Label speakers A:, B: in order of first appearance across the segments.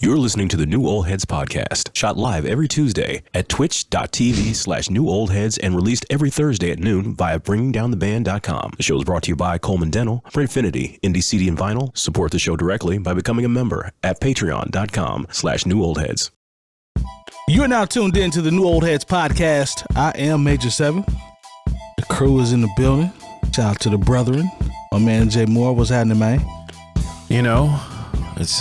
A: You're listening to the New Old Heads podcast, shot live every Tuesday at twitch.tv/newoldheads and released every Thursday at noon via bringingdowntheband.com. The show is brought to you by Coleman Dental, Printfinity, Indie CD and Vinyl. Support the show directly by becoming a member at patreon.com/newoldheads.
B: You are now tuned in to the New Old Heads podcast. I am Major 7. The crew is in the building. Shout out to the brethren. My man Jay Moore, what's happening, man?
C: You know, it's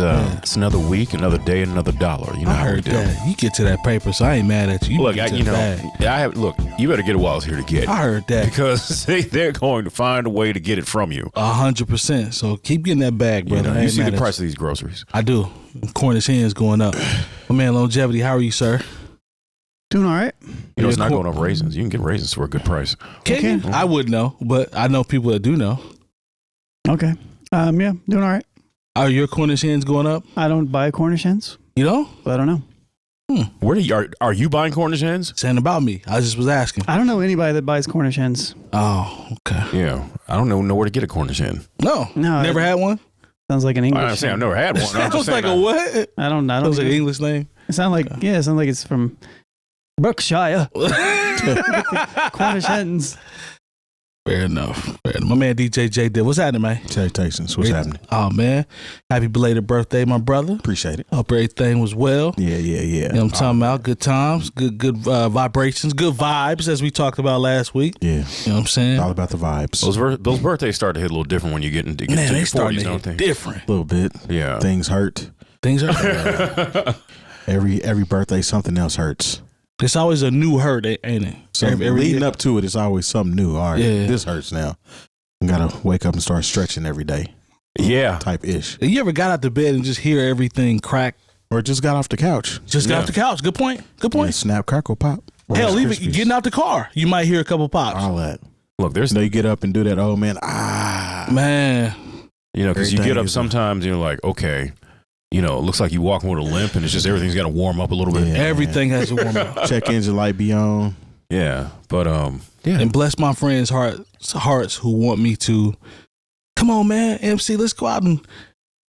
C: another week, another day, and another dollar. You know
B: I
C: how we
B: heard
C: do.
B: that. You get to that paper, so I ain't mad at you.
C: Look, you better get it while it's here to get.
B: I heard that.
C: Because they're going to find a way to get it from you.
B: 100%. So keep getting that bag, brother.
C: You see the price of these groceries.
B: I do. Cornish hens going up. My man Lonegevity, how are you, sir?
D: Doing all right.
C: You know, it's not going up raisins. You can get raisins for a good price.
B: Can you? I wouldn't know, but I know people that do know.
D: Okay. Yeah, doing all right.
B: Are your Cornish hens going up?
D: I don't buy Cornish hens.
B: You know?
D: But I don't know.
C: Where are you buying Cornish hens?
B: Saying about me. I just was asking.
D: I don't know anybody that buys Cornish hens.
B: Oh, okay.
C: Yeah. I don't know where to get a Cornish hen.
B: No. Never had one?
D: Sounds like an English.
C: I'm saying I've never had one.
B: That was like a what?
D: I don't
B: That was like an English name.
D: It sounds like it sounds like it's from Berkshire. Cornish hens.
B: Fair enough. My man DJ Jay Diff. What's happening, man?
E: Salutations. What's happening?
B: Oh, man. Happy belated birthday, my brother.
E: Appreciate it.
B: Hope everything was well.
E: Yeah.
B: You know what I'm talking about? Good times, good vibrations, good vibes, as we talked about last week.
E: Yeah.
B: You know what I'm saying?
E: All about the vibes.
C: Those birthdays start to hit a little different when you get into
B: Man,
C: your
B: they
C: 40s,
B: starting to
C: don't
B: hit
C: they?
B: different.
E: A little bit.
C: Yeah.
E: Things hurt.
B: Things are
E: Every birthday, something else hurts.
B: It's always a new hurt, ain't it?
E: So
B: Every
E: leading
B: year.
E: up to it, it's always something new. All right,
B: Yeah.
E: this hurts now. I gotta wake up and start stretching every day.
C: Yeah.
E: Type ish.
B: You ever got out the bed and just hear everything crack?
E: Or just got off the couch.
B: Just got off the couch. Good point.
E: Yeah, snap, crackle, pop.
B: Hell,
E: Rice
B: even
E: Krispies.
B: getting out the car, you might hear a couple pops.
E: All that.
C: Look, there's
E: You know, you get up and do that. Oh man,
B: Man,
C: because you get
E: Everything
C: up
E: is-
C: sometimes and you're like, okay, it looks like you walking with a limp and it's just everything's got to warm up a little bit.
E: Yeah.
B: everything has to warm up.
E: check engine light be on.
C: Yeah. But, yeah.
B: And bless my friends' hearts who want me to, come on, man, MC, let's go out and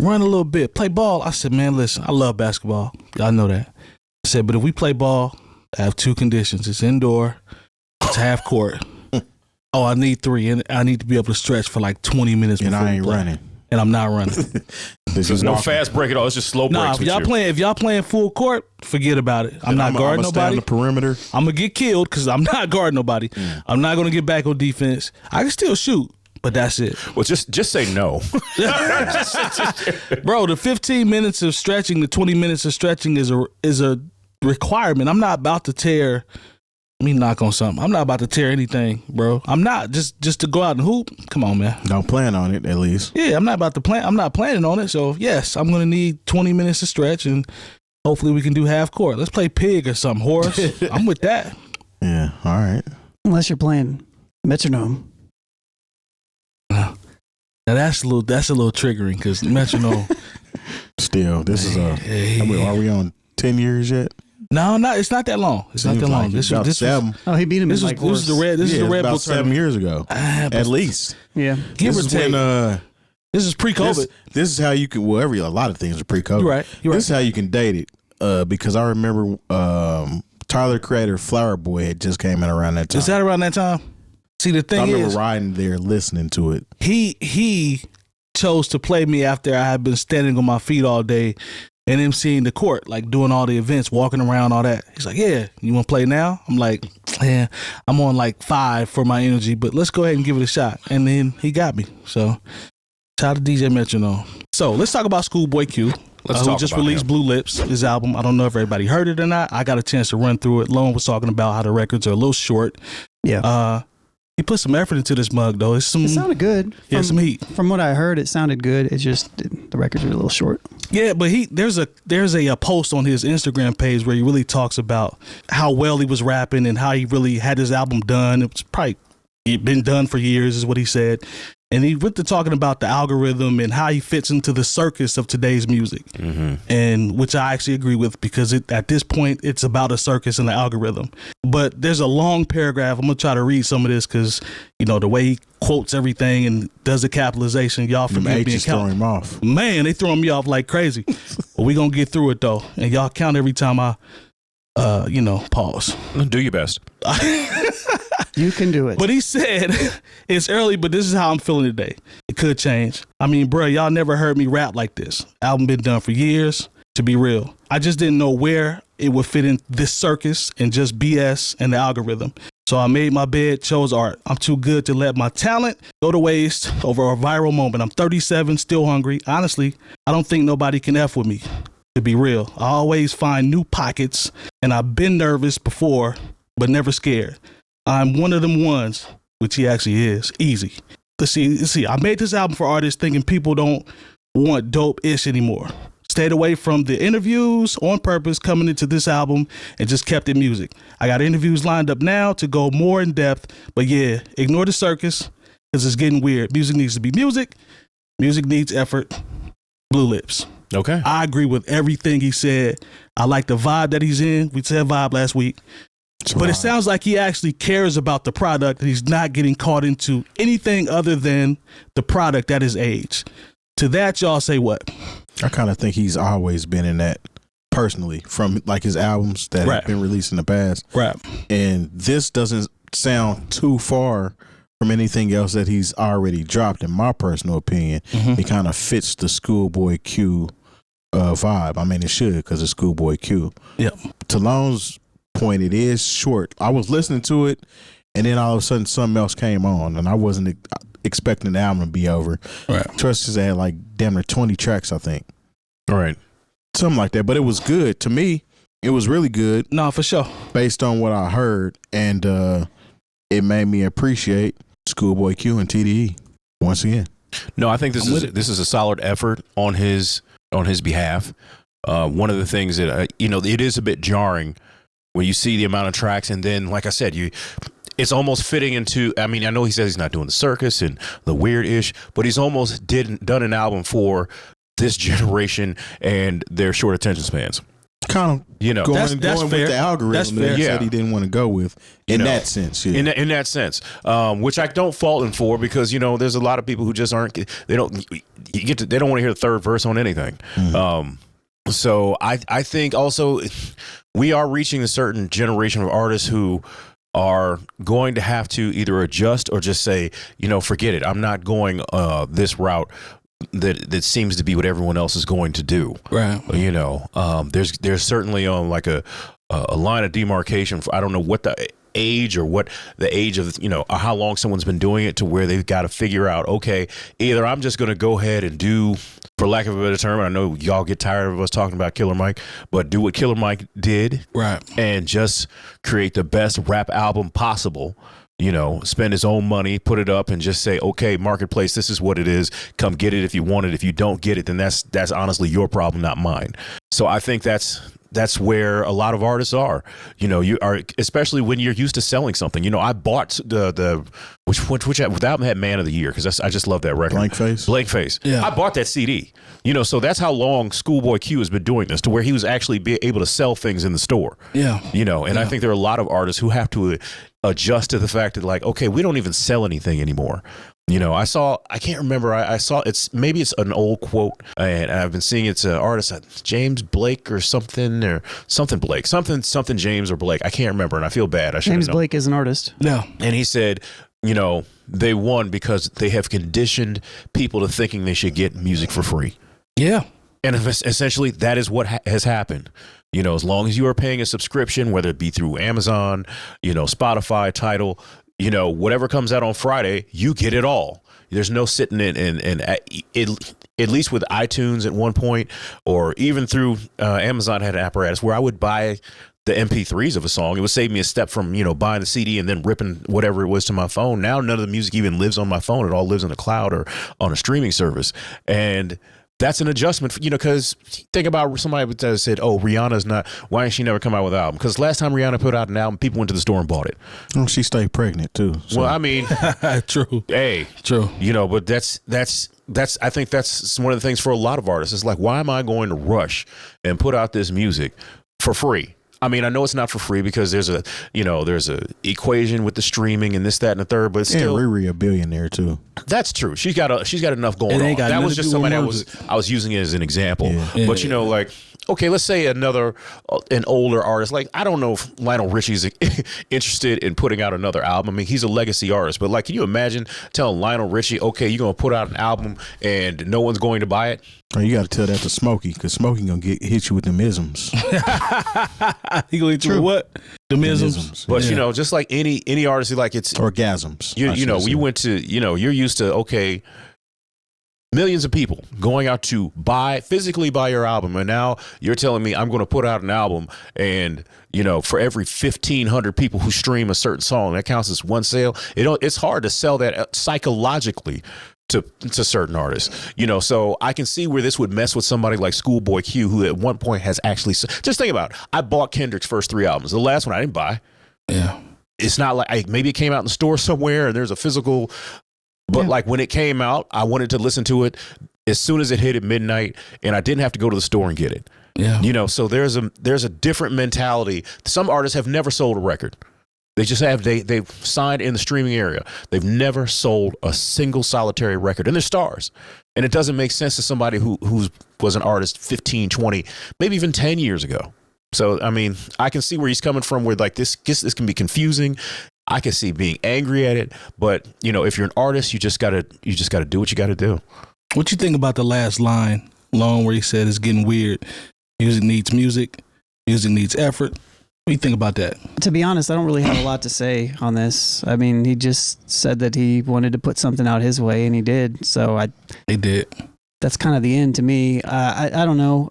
B: run a little bit, play ball. I said, man, listen, I love basketball. Y'all know that. I said, but if we play ball, I have two conditions. It's indoor, it's half court. Oh, I need 3, and I need to be able to stretch for like 20 minutes
E: And
B: before
E: I
B: we
E: ain't
B: play.
E: running.
B: And I'm not running.
C: There's no fast break at all. It's just slow
B: Nah,
C: breaks with you.
B: if y'all playing full court, forget about it. I'm not guarding
E: Stay on
B: nobody.
E: the perimeter.
B: I'm gonna get killed because I'm not guarding nobody. I'm not gonna get back on defense. I can still shoot, but that's it.
C: Well, just say no.
B: Bro, the 15 minutes of stretching, the 20 minutes of stretching is a requirement. I'm not about to tear. Let me knock on something. I'm not about to tear anything, bro. I'm not just to go out and hoop. Come on, man.
E: Don't plan on it, at least.
B: Yeah, I'm not about to plan. I'm not planning on it. So yes, I'm gonna need 20 minutes to stretch, and hopefully we can do half court. Let's play pig or something, horse. I'm with that.
E: Yeah, all right.
D: Unless you're playing metronome.
B: Now that's a little triggering because metronome.
E: Still, this is
B: Hey.
E: are we on 10 years yet?
B: No, it's not that long. It's not
E: Seems
B: that long.
E: like
B: This
E: about
B: was
E: 7.
D: Oh, he beat him.
B: this
D: in
B: was
D: like
B: this was the red. This is the
E: it's
B: Red
E: about
B: Bull
E: 7
B: tournament.
E: years ago. At least.
D: Yeah.
B: Give
E: This
B: or
E: is
B: take.
E: when,
B: This is pre-COVID.
E: This is how you can. Well, a lot of things are pre-COVID.
B: You're right.
E: This is how you can date it. Because I remember Tyler Creator, Flower Boy had just came in around that time.
B: Is that around that time? See, the
E: I
B: thing
E: remember
B: is,
E: riding there listening to it.
B: he chose to play me after I had been standing on my feet all day and emceeing the court, like doing all the events, walking around, all that. He's like, yeah, you want to play now? I'm like, yeah, I'm on like 5 for my energy, but let's go ahead and give it a shot. And then he got me. So shout out to DJ Metronome. So let's talk about ScHoolboy Q.
C: Let's
B: who
C: talk
B: just
C: about
B: released
C: him.
B: Blue Lips, his album. I don't know if everybody heard it or not. I got a chance to run through it. Lone was talking about how the records are a little short.
D: Yeah.
B: He put some effort into this mug, though. It's some,
D: It sounded good.
B: yeah, some heat.
D: From what I heard, it sounded good. It's just the records are a little short.
B: Yeah, but there's a post on his Instagram page where he really talks about how well he was rapping and how he really had his album done. It was probably been done for years, is what he said. And he went to talking about the algorithm and how he fits into the circus of today's music, and which I actually agree with, because at this point it's about a circus and the algorithm. But there's a long paragraph. I'm gonna try to read some of this because the way he quotes everything and does the capitalization. Y'all forgive me.
E: Throw him off.
B: Man, they throwing me off like crazy. But we gonna get through it though, and y'all count every time I, pause.
C: Do your best.
D: You can do it.
B: But he said, it's early, but this is how I'm feeling today. It could change. I mean, bro, y'all never heard me rap like this. Album been done for years, to be real. I just didn't know where it would fit in this circus and just BS and the algorithm. So I made my bed, chose art. I'm too good to let my talent go to waste over a viral moment. I'm 37, still hungry. Honestly, I don't think nobody can F with me, to be real. I always find new pockets, and I've been nervous before, but never scared. I'm one of them ones, which he actually is. Easy. Let's see. I made this album for artists thinking people don't want dope-ish anymore. Stayed away from the interviews on purpose coming into this album and just kept it music. I got interviews lined up now to go more in depth, but yeah, ignore the circus because it's getting weird. Music needs to be music. Music needs effort. Blue Lips.
C: Okay.
B: I agree with everything he said. I like the vibe that he's in. We said vibe last week. But it sounds like he actually cares about the product, and he's not getting caught into anything other than the product at his age. To that, y'all say what?
E: I kind of think he's always been in that personally, from like his albums that have been released in the past.
B: Right.
E: And this doesn't sound too far from anything else that he's already dropped, in my personal opinion. It kind of fits the ScHoolboy Q vibe. I mean, it should, because it's ScHoolboy Q.
B: Yep.
E: Talon's point, it is short. I was listening to it, and then all of a sudden something else came on, and I wasn't expecting the album to be over.
B: Right.
E: Trust had like damn near 20 tracks, I think.
C: All right.
E: Something like that. But it was good. To me, it was really good.
B: No, for sure.
E: Based on what I heard, and it made me appreciate ScHoolboy Q and TDE once again.
C: No, I think this is a solid effort on his behalf. One of the things that it is a bit jarring when you see the amount of tracks, and then, like I said, it's almost fitting into. I mean, I know he says he's not doing the circus and the weird-ish, but he's almost done an album for this generation and their short attention spans.
E: Kind of, going
B: that's
E: with
B: fair.
E: the algorithm
B: That's fair.
E: that he said he didn't want to go with in that sense. Yeah.
C: In that sense, which I don't fault him for, because there's a lot of people who just aren't. They don't want to hear the third verse on anything. So I think also we are reaching a certain generation of artists who are going to have to either adjust or just say, forget it. I'm not going this route that seems to be what everyone else is going to do.
B: Right.
C: There's certainly like a line of demarcation for, I don't know what the age or what the age of, how long someone's been doing it, to where they've got to figure out, okay, either I'm just going to go ahead and do, for lack of a better term, I know y'all get tired of us talking about Killer Mike, but do what Killer Mike did,
B: right,
C: and just create the best rap album possible. Spend his own money, put it up, and just say, okay, marketplace, this is what it is. Come get it if you want it. If you don't get it, then that's honestly your problem, not mine. So I think that's where a lot of artists are. You are, especially when you're used to selling something. I bought which album had Man of the Year, because I just love that record. Blank Face. Yeah. I bought that CD. So that's how long ScHoolboy Q has been doing this, to where he was actually able to sell things in the store. Yeah. I think there are a lot of artists who have to adjust to the fact that, like, okay, we don't even sell anything anymore. I can't remember. I saw it's an old quote, and I've been seeing it's an artist, James Blake or something Blake, something James or Blake. I can't remember, and I feel bad.
D: James Blake is an artist.
B: No.
C: And he said, they won because they have conditioned people to thinking they should get music for free.
B: Yeah.
C: And essentially that is what has happened. As long as you are paying a subscription, whether it be through Amazon, Spotify, Tidal, whatever comes out on Friday, you get it all. There's no sitting in and at least with iTunes at one point, or even through Amazon had an apparatus where I would buy the MP3s of a song. It would save me a step from, buying the CD and then ripping whatever it was to my phone. Now none of the music even lives on my phone. It all lives in the cloud or on a streaming service. And that's an adjustment, because think about somebody that said, oh, Rihanna's not, why ain't she never come out with an album? Because last time Rihanna put out an album, people went to the store and bought it.
E: Well, she stayed pregnant too. So.
C: Well, I mean,
B: True.
C: hey,
B: True.
C: but that's I think that's one of the things for a lot of artists. It's like, why am I going to rush and put out this music for free? I mean, I know it's not for free because there's a equation with the streaming and this, that, and the third, but it's still,
E: Riri a billionaire too.
C: That's true. She's got enough going on. That was just somebody I was using it as an example.
B: Yeah.
C: But like, okay, let's say an older artist. Like, I don't know if Lionel Richie's interested in putting out another album. I mean, he's a legacy artist, but like, can you imagine telling Lionel Richie, okay, you're gonna put out an album and no one's going to buy it?
E: Oh, you got to tell that to Smokey, because Smokey gonna hit you with them isms.
B: He gonna hit you with what? The isms.
C: But just like any artist, like it's
E: orgasms.
C: You went to you're used to, okay, millions of people going out to physically buy your album, and now you're telling me I'm going to put out an album, and for every 1,500 people who stream a certain song, that counts as one sale. It's hard to sell that psychologically to certain artists, so I can see where this would mess with somebody like ScHoolboy Q, who at one point has actually, just think about it. I bought Kendrick's first 3 albums. The last one I didn't buy.
B: Yeah.
C: It's not like maybe it came out in the store somewhere and there's a physical, but like when it came out, I wanted to listen to it as soon as it hit at midnight, and I didn't have to go to the store and get it.
B: Yeah.
C: So there's a different mentality. Some artists have never sold a record. They just have, they've signed in the streaming area. They've never sold a single solitary record, and they're stars. And it doesn't make sense to somebody who was an artist 15, 20, maybe even 10 years ago. So, I mean, I can see where he's coming from, where like this can be confusing. I can see being angry at it, but if you're an artist, you just gotta do what you gotta do.
B: What you think about the last line, Lone, where he said it's getting weird? Music needs music. Music needs effort. What do you think about that?
D: To be honest, I don't really have a lot to say on this. I mean, he just said that he wanted to put something out his way, and he did. So
B: He did.
D: That's kind of the end to me. I don't know.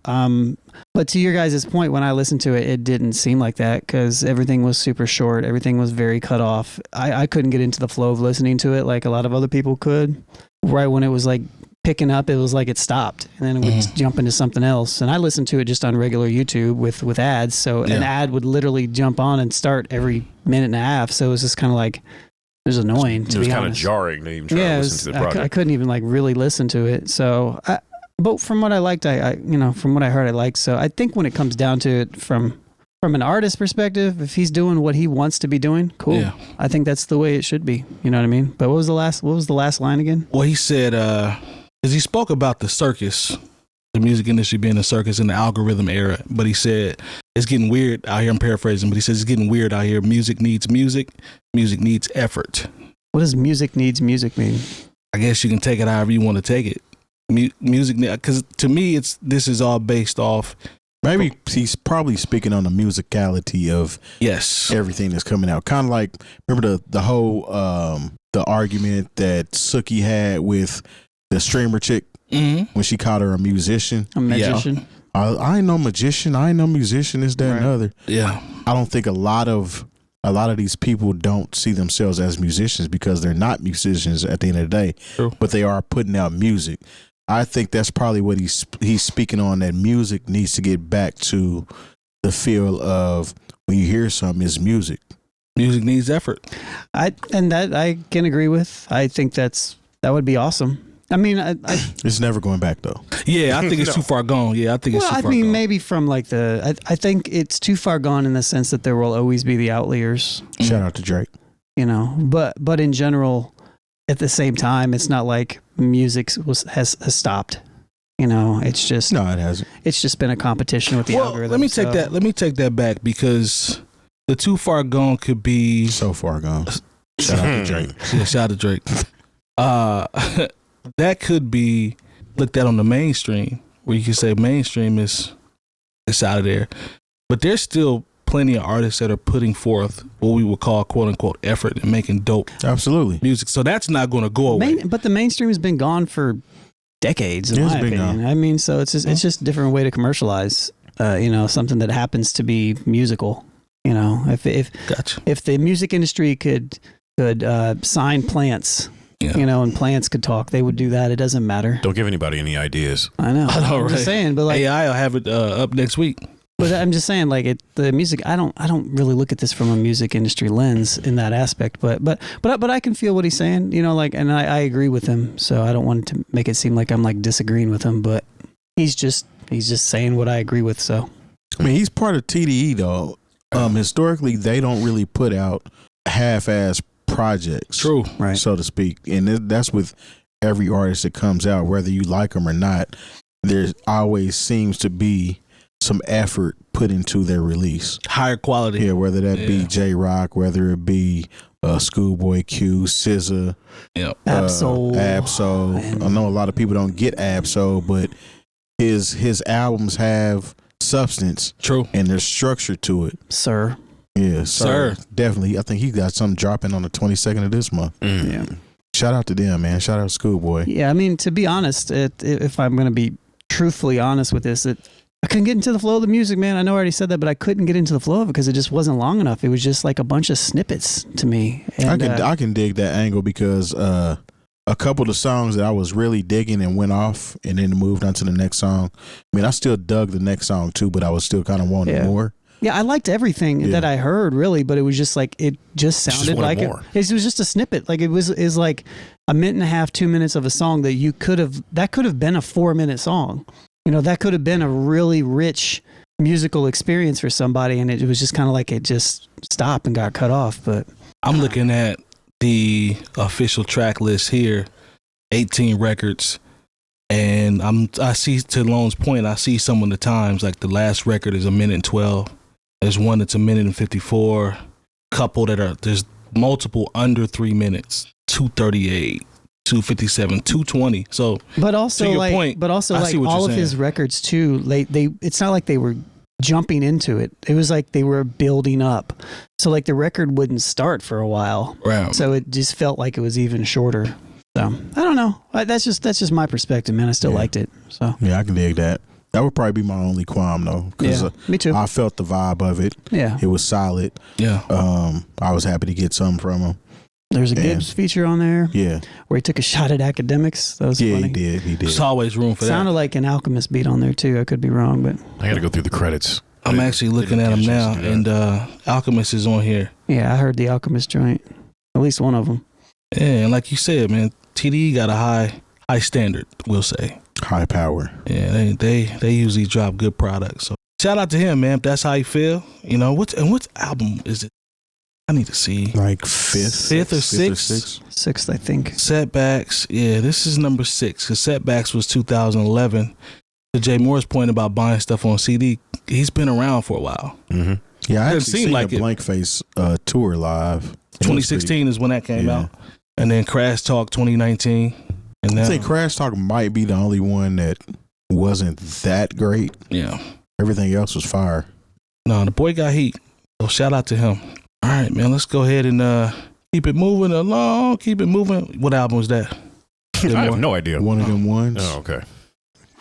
D: But to your guys' point, when I listened to it, it didn't seem like that, because everything was super short. Everything was very cut off. I couldn't get into the flow of listening to it like a lot of other people could. Right when it was like picking up, it was like it stopped, and then it would jump into something else. And I listened to it just on regular YouTube with ads. So an ad would literally jump on and start every minute and a half. So it was just kind of like, it was annoying, to be honest.
C: It was kind of jarring to even try to listen to the project.
D: I couldn't even like really listen to it. So, but from what I liked, from what I heard, I liked. So I think when it comes down to it, from an artist perspective, if he's doing what he wants to be doing, cool. Yeah. I think that's the way it should be. You know what I mean? But what was the last line again?
B: Well, he said, because he spoke about the circus, the music industry being a circus in the algorithm era, but he said it's getting weird out here. I'm paraphrasing, but he says it's getting weird out here. Music needs music. Music needs effort.
D: What does music needs music mean?
B: I guess you can take it however you want to take it. Music, because to me, this is all based off.
E: Maybe he's probably speaking on the musicality of everything that's coming out. Kind of like, remember the whole the argument that Suki had with the streamer chick when she called her a musician.
D: A magician.
E: Yeah. I ain't no magician. I ain't no musician. This, that, and other.
B: Yeah.
E: I don't think a lot of these people don't see themselves as musicians because they're not musicians at the end of the day.
B: True. But
E: they are putting out music. I think that's probably what he's speaking on, that music needs to get back to the feel of when you hear something, it's music.
B: Music needs effort.
D: I can agree with. I think that would be awesome. I mean,
E: it's never going back though.
B: Yeah, I think it's too far gone. Yeah, I think it's too far gone.
D: Maybe from like I think it's too far gone in the sense that there will always be the outliers.
E: Shout out to Drake.
D: But in general, at the same time, it's not like music has stopped. It's just
E: no, it hasn't.
D: It's just been a competition with the algorithm.
B: Let me take that back, because the too far gone could be
E: so far gone. Shout out to Drake.
B: Yeah, shout out to Drake. That could be looked at on the mainstream, where you can say mainstream is out of there, but there's still plenty of artists that are putting forth what we would call "quote unquote" effort and making dope,
E: absolutely,
B: music. So that's not going to go away.
D: But the mainstream has been gone for decades, in my opinion. Gone. I mean, so it's just a different way to commercialize. Something that happens to be musical. If
B: gotcha.
D: If the music industry could sign plants
C: Yeah.
D: You know, and plants could talk. They would do that. It doesn't matter.
C: Don't give anybody any ideas.
D: I know. I'm just saying, but like
B: AI will have it up next week.
D: But I'm just saying, like the music. I don't really look at this from a music industry lens in that aspect. But I can feel what he's saying. You know, like, and I agree with him. So I don't want to make it seem like I'm like disagreeing with him. But he's just saying what I agree with. So
E: I mean, he's part of TDE though. Historically, they don't really put out half-ass projects.
B: True.
D: right.
E: So to speak. And that's with every artist that comes out, whether you like them or not. There always seems to be some effort put into their release.
B: Higher quality.
E: Yeah, whether that be J-Rock, whether it be ScHoolboy Q, SZA, Absol. I know a lot of people don't get Absol, but his albums have substance.
B: True.
E: And there's structure to it.
D: Sir.
E: Yeah, sir. Definitely. I think he got something dropping on the 22nd of this month.
D: Yeah.
E: Shout out to them, man. Shout out to ScHoolboy.
D: Yeah, I mean, to be honest, if I'm going to be truthfully honest with this, I couldn't get into the flow of the music, man. I know I already said that, but I couldn't get into the flow of it because it just wasn't long enough. It was just like a bunch of snippets to me. And,
E: I can dig that angle because a couple of the songs that I was really digging and went off and then moved on to the next song. I mean, I still dug the next song too, but I was still kind of wanting more.
D: Yeah, I liked everything that I heard, really, but it was just like it just sounded like it was just a snippet. Like it was like a minute and a half, 2 minutes of a song that could have been a 4-minute song. You know, that could have been a really rich musical experience for somebody, and it was just kind of like it just stopped and got cut off. But
B: I'm looking at the official track list here, 18 records. And I see, to Lone's point, I see some of the times, like the last record is 1:12. There's one that's 1:54. Couple there's multiple under 3 minutes, 2:38, 2:57, 2:20. So,
D: but also
B: to your
D: like,
B: point,
D: but also
B: I
D: like
B: see what
D: all
B: you're
D: of
B: saying.
D: his records too. They it's not like they were jumping into it. It was like they were building up. So like the record wouldn't start for a while.
B: Right.
D: So it just felt like it was even shorter. So I don't know. That's just my perspective, man. I still liked it. So
E: yeah, I can dig that. That would probably be my only qualm though, because
D: me too.
E: I felt the vibe of it.
D: Yeah,
E: it was solid.
B: Yeah.
E: I was happy to get something from him.
D: There's a Gibbs feature on there.
E: Yeah,
D: where he took a shot at academics. That was funny.
E: He did.
B: There's always room for that.
D: Sounded like an Alchemist beat on there too. I could be wrong, but
C: I got to go through the credits.
B: I'm actually looking at them now, and Alchemist is on here.
D: Yeah, I heard the Alchemist joint. At least one of them.
B: Yeah, and like you said, man, TDE got a high standard, we'll say.
E: High power.
B: Yeah, they usually drop good products. So shout out to him, man. If that's how you feel, you know. What album is it? I need to see.
E: Like fifth
B: or sixth?
D: Sixth, I think.
B: Setbacks. Yeah, this is number 6. Because Setbacks was 2011. To Jay Moore's point about buying stuff on CD, he's been around for a while.
C: Mm-hmm.
E: Yeah, I
B: Doesn't
E: actually
B: seem
E: seen
B: like
E: the
B: it.
E: Blank Face tour live.
B: 2016 is when that came out. And then Crash Talk 2019. And
E: I
B: now,
E: think Crash Talk might be the only one that wasn't that great.
B: yeah.
E: Everything else was fire.
B: No, the boy got heat. So shout out to him. All right, man. Let's go ahead and keep it moving along. Keep it moving. What album was that?
C: I have no idea.
E: One of them ones.
C: Oh, okay.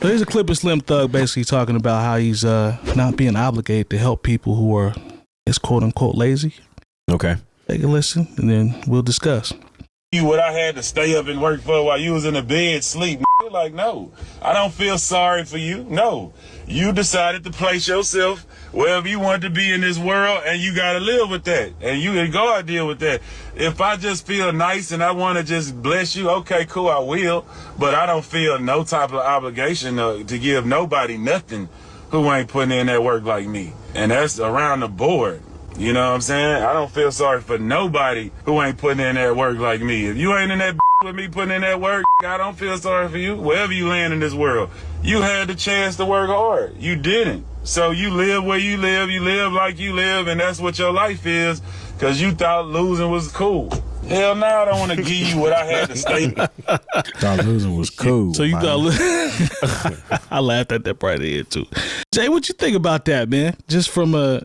B: So here's a clip of Slim Thug basically talking about how he's not being obligated to help people who are, quote unquote, lazy.
C: Okay.
B: Take a listen, and then we'll discuss.
F: You what I had to stay up and work for while you was in the bed sleep. Like, no, I don't feel sorry for you. No, you decided to place yourself wherever you want to be in this world, and you got to live with that, and you and God deal with that. If I just feel nice and I want to just bless you, okay, cool, I will, but I don't feel no type of obligation to give nobody nothing who ain't putting in that work like me, and that's around the board. You know what I'm saying? I don't feel sorry for nobody who ain't putting in that work like me. If you ain't in that with me putting in that work, I don't feel sorry for you. Wherever you land in this world, you had the chance to work hard. You didn't. So you live where you live like you live, and that's what your life is, because you thought losing was cool. Hell no, I don't want to give you what I had to stay.
E: Thought losing was cool.
B: So you
E: man.
B: I laughed at that part of it too. Jay, what you think about that, man? Just from a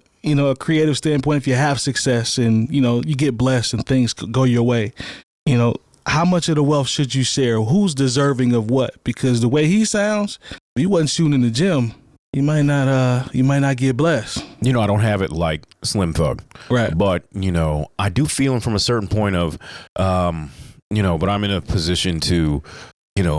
B: creative standpoint, if you have success and, you get blessed and things go your way, how much of the wealth should you share? Who's deserving of what? Because the way he sounds, if he wasn't shooting in the gym, you might not get blessed.
C: I don't have it like Slim Thug.
B: Right.
C: But, I do feel him from a certain point of but I'm in a position to,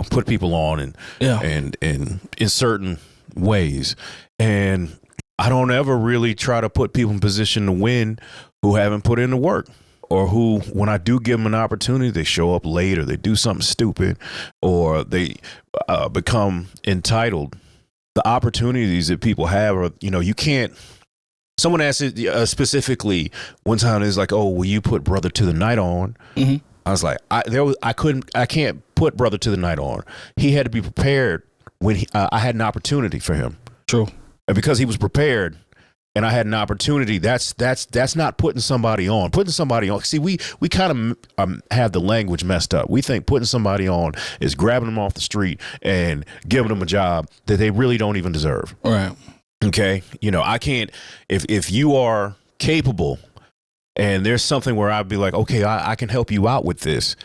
C: put people on and in certain ways. And I don't ever really try to put people in position to win who haven't put in the work, or who, when I do give them an opportunity, they show up late, or they do something stupid, or they become entitled. The opportunities that people have are, you can't. Someone asked it specifically one time. Is like, "Oh, will you put Brother to the Night on?" Mm-hmm. I was like, I can't put Brother to the Night on. He had to be prepared when I had an opportunity for him.
B: True.
C: And because he was prepared and I had an opportunity, that's not putting somebody on. Putting somebody on. See, we kind of have the language messed up. We think putting somebody on is grabbing them off the street and giving them a job that they really don't even deserve.
B: Right.
C: Okay. I can't, if you are capable and there's something where I'd be like, okay, I can help you out with this,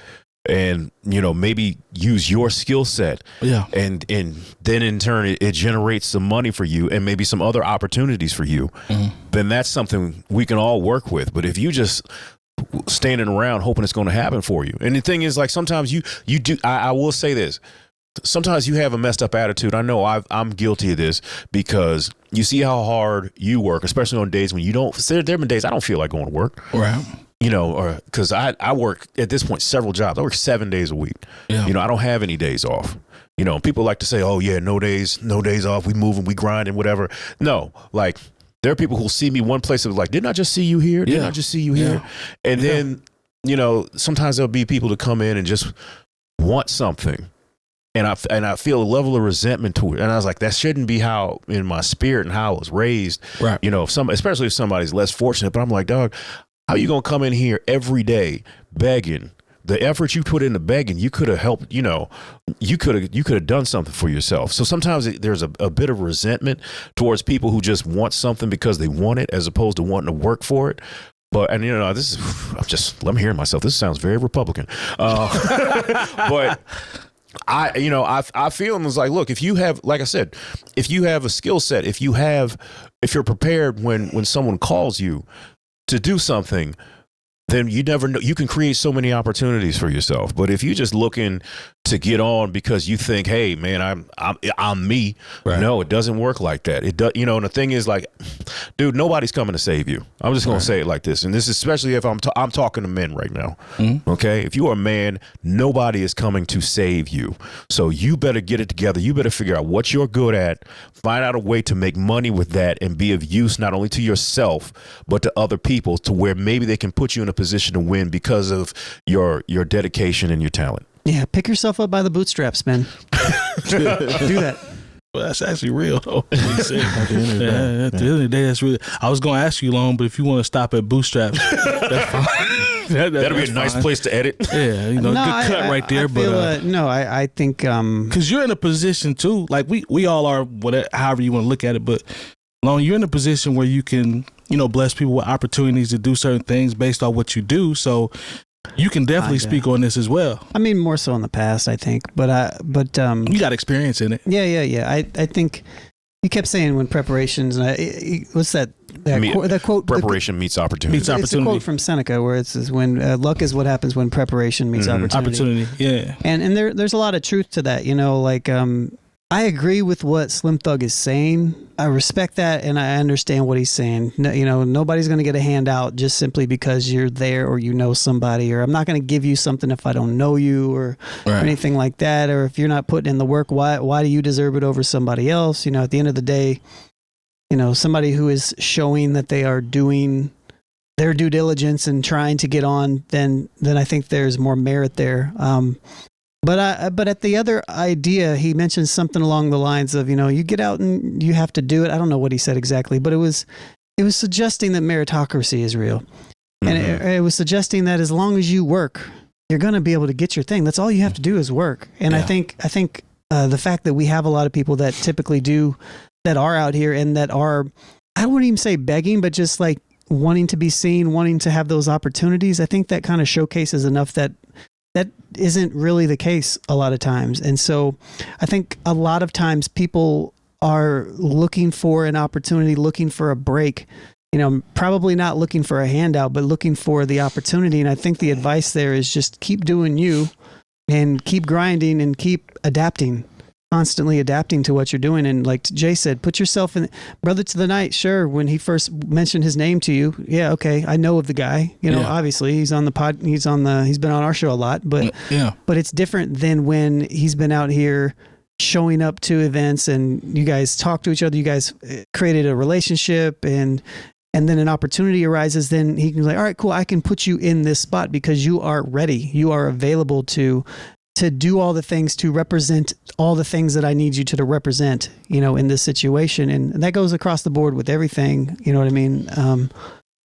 C: and maybe use your skill set, and then in turn it generates some money for you and maybe some other opportunities for you, then that's something we can all work with. But if you just standing around hoping it's going to happen for you, and the thing is, like, sometimes you do, I will say this, sometimes you have a messed up attitude. I know I'm guilty of this, because you see how hard you work, especially on days when you don't. There have been days I don't feel like going to work. Right. Or because I work at this point several jobs. I work 7 days a week. Yeah. I don't have any days off. People like to say, "Oh yeah, no days off. We move and we grind and whatever." No, like, there are people who'll see me one place and like, "Didn't I just see you here? Didn't I just see you here?" And then sometimes there'll be people to come in and just want something. And I feel a level of resentment to it. And I was like, that shouldn't be how, in my spirit and how I was raised. Right. Especially if somebody's less fortunate. But I'm like, dog, how you gonna come in here every day begging? The effort you put into begging, you could have helped. You could have done something for yourself. So sometimes there's a bit of resentment towards people who just want something because they want it, as opposed to wanting to work for it. But this is, I'm hearing myself. This sounds very Republican. But I feel, and it's like, look, if you have, like I said, if you have a skill set, if you're prepared when someone calls you to do something, then you never know. You can create so many opportunities for yourself. But if you're just looking to get on because you think, hey man, I'm me. Right. No, it doesn't work like that. It does, and the thing is, like, dude, nobody's coming to save you. I'm just gonna say it like this, and this is especially if I'm talking to men right now. Mm-hmm. Okay, if you are a man, nobody is coming to save you. So you better get it together. You better figure out what you're good at, find out a way to make money with that, and be of use not only to yourself but to other people, to where maybe they can put you in a position to win because of your dedication and your talent.
D: Yeah, pick yourself up by the bootstraps, man. Do that.
B: Well, that's actually real, though. At the end of the day, that's real. I was going to ask you, Lone, but if you want to stop at bootstraps, that's fine.
C: That'll be a nice place to edit.
B: Yeah, good cut right there.
D: I think
B: because you're in a position too. Like we all are, whatever, however you want to look at it. But Lone, you're in a position where you can, bless people with opportunities to do certain things based on what you do. So you can definitely speak on this as well.
D: I mean, more so in the past, I think. But
B: you got experience in it.
D: Yeah. I think you kept saying when preparations. What's that? That quote.
C: Preparation meets opportunity.
D: It's a quote from Seneca where it says, "When luck is what happens when preparation meets opportunity."
B: Yeah.
D: And there's a lot of truth to that. I agree with what Slim Thug is saying. I respect that, and I understand what he's saying. Nobody's going to get a handout just simply because you're there or you know somebody, or I'm not going to give you something if I don't know you or anything like that, or if you're not putting in the work, why do you deserve it over somebody else? At the end of the day, somebody who is showing that they are doing their due diligence and trying to get on, then I think there's more merit there. But at the other idea, he mentioned something along the lines of, you get out and you have to do it. I don't know what he said exactly, but it was suggesting that meritocracy is real. Mm-hmm. And it was suggesting that as long as you work, you're going to be able to get your thing. That's all you have to do is work. And I think the fact that we have a lot of people that typically do, that are out here and that are, I wouldn't even say begging, but just like wanting to be seen, wanting to have those opportunities. I think that kind of showcases enough that isn't really the case a lot of times. And so I think a lot of times people are looking for an opportunity, looking for a break probably not looking for a handout, but looking for the opportunity. And I think the advice there is just keep doing you and keep grinding and keep adapting, constantly adapting to what you're doing. And like Jay said, put yourself in Brother to the Night. Sure. When he first mentioned his name to you. Yeah. Okay. I know of the guy, obviously he's on the pod, he's been on our show a lot, but it's different than when he's been out here showing up to events and you guys talk to each other. You guys created a relationship and then an opportunity arises, then he can be like, all right, cool. I can put you in this spot because you are ready. You are available to do all the things, to represent all the things that I need you to represent, in this situation. And that goes across the board with everything. You know what I mean?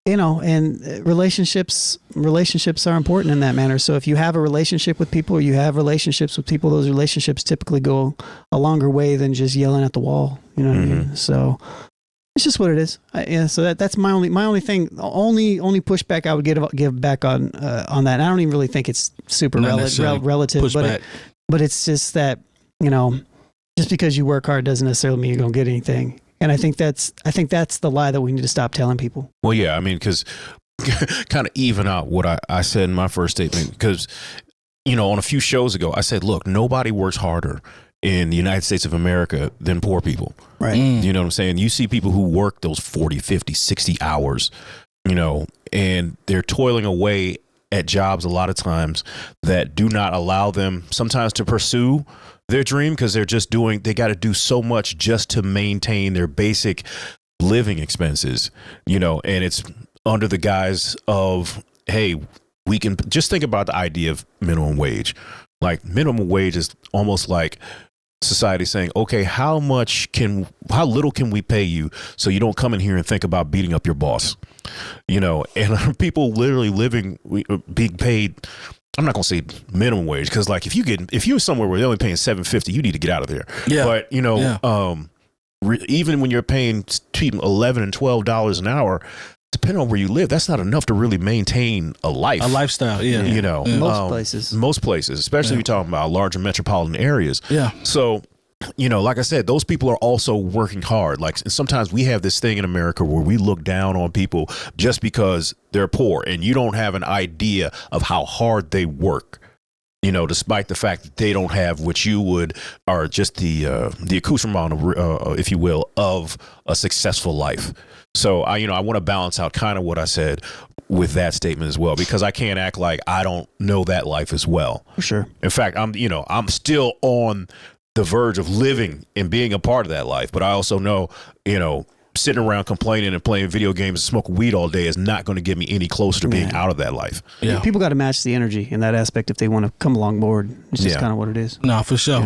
D: And relationships are important in that manner. So if you have a relationship with people or you have relationships with people, those relationships typically go a longer way than just yelling at the wall. You know what I mean? So it's just what it is. So that's my only thing. Only pushback I would give back on that. And I don't even really think it's super relative, but it's just that just because you work hard doesn't necessarily mean you're gonna get anything. And I think that's the lie that we need to stop telling people.
C: Well, yeah, I mean, because kind of even out what I said in my first statement, because on a few shows ago I said, look, nobody works harder in the United States of America than poor people.
D: Right.
C: You know what I'm saying? You see people who work those 40, 50, 60 hours, and they're toiling away at jobs a lot of times that do not allow them sometimes to pursue their dream because they got to do so much just to maintain their basic living expenses, and it's under the guise of, hey, we can just think about the idea of minimum wage. Like minimum wage is almost like society saying, okay, how little can we pay you so you don't come in here and think about beating up your boss, and people literally being paid. I'm not going to say minimum wage because like if you're somewhere where they're only paying $7.50, you need to get out of there. Yeah. But even when you're paying $11 and $12 an hour, depending on where you live, that's not enough to really maintain a
B: lifestyle. Yeah.
C: Most places, especially if you're talking about larger metropolitan areas.
B: Yeah.
C: So, like I said, those people are also working hard. Like sometimes we have this thing in America where we look down on people just because they're poor and you don't have an idea of how hard they work. Despite the fact that they don't have what you would, or just the accoutrement, if you will, of a successful life. So I want to balance out kind of what I said with that statement as well, because I can't act like I don't know that life as well.
D: For sure.
C: In fact, I'm still on the verge of living and being a part of that life, but I also know, sitting around complaining and playing video games and smoking weed all day is not going to get me any closer to being out of that life.
D: Yeah. People got to match the energy in that aspect if they want to come along board. It's just kind of what it is.
B: No, for sure.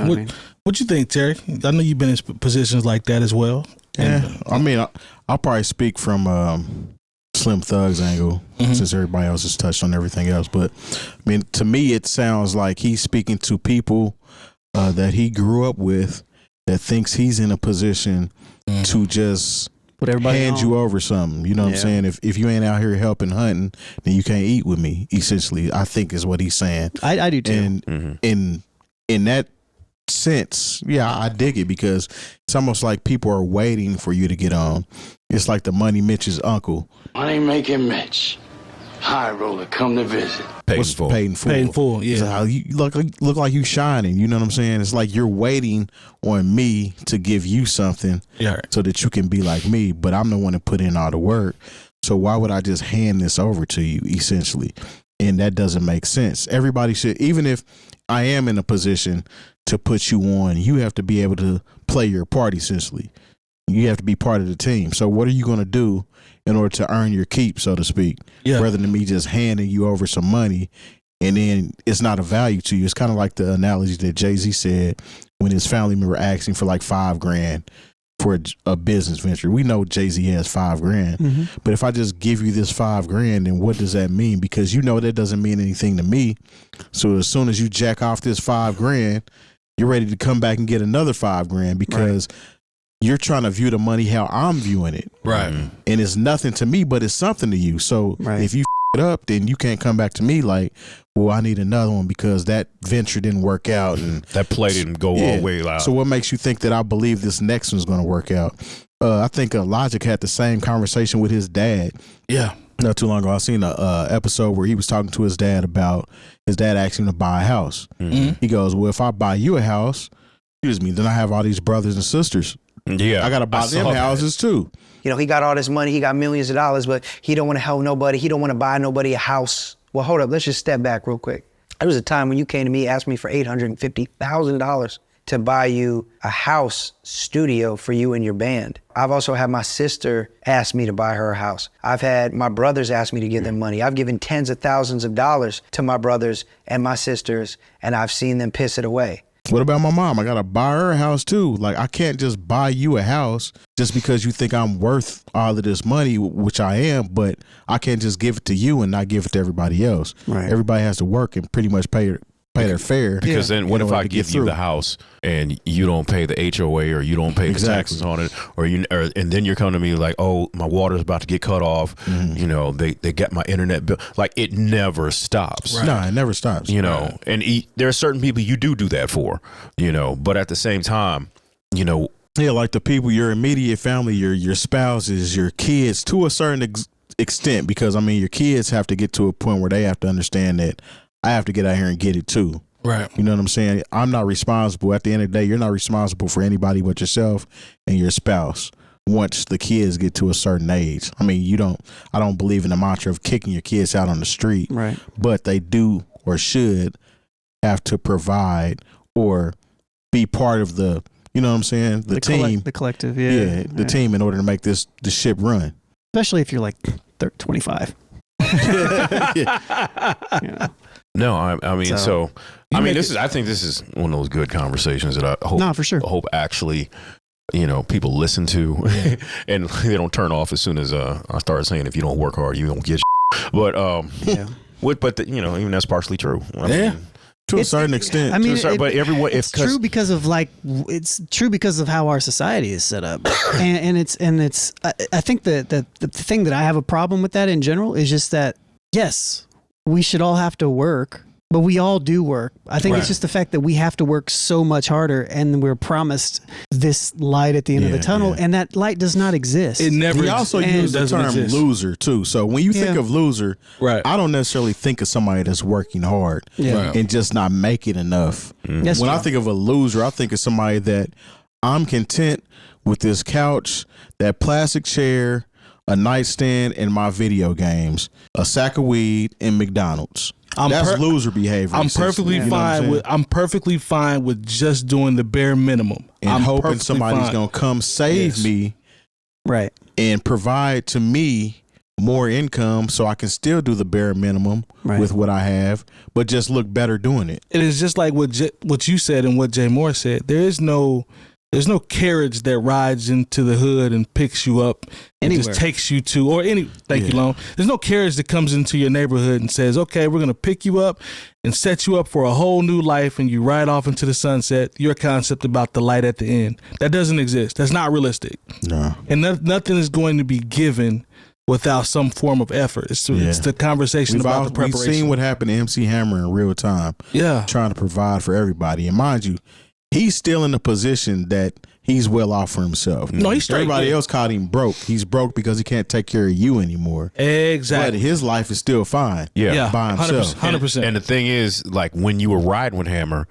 B: What you think, Terry? I know you've been in positions like that as well.
E: Yeah, I mean, I'll probably speak from Slim Thug's angle since everybody else has touched on everything else. But I mean, to me, it sounds like he's speaking to people that he grew up with that thinks he's in a position to just hand you over something. You know what I'm saying? If you ain't out here helping hunting, then you can't eat with me. Essentially, I think is what he's saying.
D: I do too.
E: And in that sense, I dig it because it's almost like people are waiting for you to get on. It's like the Money Mitch's uncle.
G: Money making Mitch. High roller, come to visit.
E: Paid in full. Yeah. How you look like you shining. You know what I'm saying? It's like you're waiting on me to give you something so that you can be like me, but I'm the one that put in all the work. So why would I just hand this over to you, essentially? And that doesn't make sense. Everybody should, even if I am in a position to put you on, you have to be able to play your part, essentially. You have to be part of the team. So what are you going to do in order to earn your keep, so to speak, rather than me just handing you over some money and then it's not a value to you? It's kind of like the analogy that Jay-Z said when his family member asking for like $5,000 for a business venture. We know Jay-Z has $5,000, but if I just give you this $5,000, then what does that mean? Because that doesn't mean anything to me. So as soon as you jack off this $5,000, you're ready to come back and get another $5,000 because you're trying to view the money how I'm viewing it.
B: Right.
E: And it's nothing to me, but it's something to you. So if you it up, then you can't come back to me like, well, I need another one because that venture didn't work out and
C: that play didn't go all the way out.
E: So what makes you think that I believe this next one's going to work out? I think Logic had the same conversation with his dad.
B: Yeah.
E: Not too long ago, I seen a episode where he was talking to his dad about his dad asking him to buy a house.
C: Mm-hmm.
E: He goes, well, if I buy you a house, excuse me, then I have all these brothers and sisters.
C: Yeah,
E: I got to buy them houses too.
H: You know, he got all this money, he got millions of dollars, but he don't want to help nobody. He don't want to buy nobody a house. Well, hold up, let's just step back real quick. There was a time when you came to me, asked me for $850,000 to buy you a house studio for you and your band. I've also had my sister ask me to buy her a house. I've had my brothers ask me to give them money. I've given tens of thousands of dollars to my brothers and my sisters, and I've seen them piss it away.
E: What about my mom? I got to buy her a house too. Like, I can't just buy you a house just because you think I'm worth all of this money, which I am, but I can't just give it to you and not give it to everybody else.
H: Right.
E: Everybody has to work and pretty much pay their fare.
C: Because then what if I give you the house and you don't pay the HOA or you don't pay the taxes on it, and then you're coming to me like, oh, my water's about to get cut off. Mm-hmm. You know, they got my internet bill. Like, it never stops.
E: Right. No, it never stops.
C: You know, and there are certain people you do that for, you know, but at the same time, you know.
E: Yeah, like the people, your immediate family, your spouses, your kids, to a certain extent, because, I mean, your kids have to get to a point where they have to understand that I have to get out here and get it too.
B: Right.
E: You know what I'm saying? I'm not responsible. At the end of the day, you're not responsible for anybody but yourself and your spouse once the kids get to a certain age. I mean, I don't believe in the mantra of kicking your kids out on the street.
D: Right.
E: But they do or should have to provide or be part of the, you know what I'm saying? The team.
D: The collective,
E: the team in order to make the ship run.
D: Especially if you're like 25.
E: Yeah.
C: No, I mean, I think this is one of those good conversations that I hope,
D: for sure.
C: hope actually, you know, people listen to and they don't turn off as soon as I start saying, if you don't work hard, you don't get shit. But, you know, even that's partially true. I mean,
E: to a certain extent.
D: I mean,
C: but everyone,
D: it's true because of how our society is set up, and it's. I think the thing that I have a problem with that in general is just that, yes, we should all have to work, but we all do work. I think it's just the fact that we have to work so much harder, and we're promised this light at the end of the tunnel, and that light does not exist.
B: It never.
E: He also used the term loser too. So when you think of loser, I don't necessarily think of somebody that's working hard and just not making enough.
D: When
E: I think of a loser, I think of somebody that I'm content with this couch, that plastic chair, a nightstand, and my video games, a sack of weed, and McDonald's. That's loser behavior.
B: I'm perfectly fine I'm perfectly fine with just doing the bare minimum.
E: And
B: I'm
E: hoping somebody's going to come save me.
D: Right.
E: And provide to me more income so I can still do the bare minimum with what I have, but just look better doing it.
B: It is just like what you said and what Jay Moore said. There's no carriage that rides into the hood and picks you up and just takes you to, thank you, Lone. There's no carriage that comes into your neighborhood and says, okay, we're going to pick you up and set you up for a whole new life, and you ride off into the sunset. Your concept about the light at the end. That doesn't exist. That's not realistic.
E: No.
B: And nothing is going to be given without some form of effort. It's the conversation about the preparation.
E: We've seen what happened to MC Hammer in real time.
B: Yeah.
E: Trying to provide for everybody. And mind you, he's still in a position that he's well off for himself.
B: No, he's straight.
E: Everybody else called him broke. He's broke because he can't take care of you anymore.
B: Exactly.
E: But his life is still fine.
C: Yeah.
E: By himself.
B: 100%.
C: And the thing is, like, when you were riding with Hammer,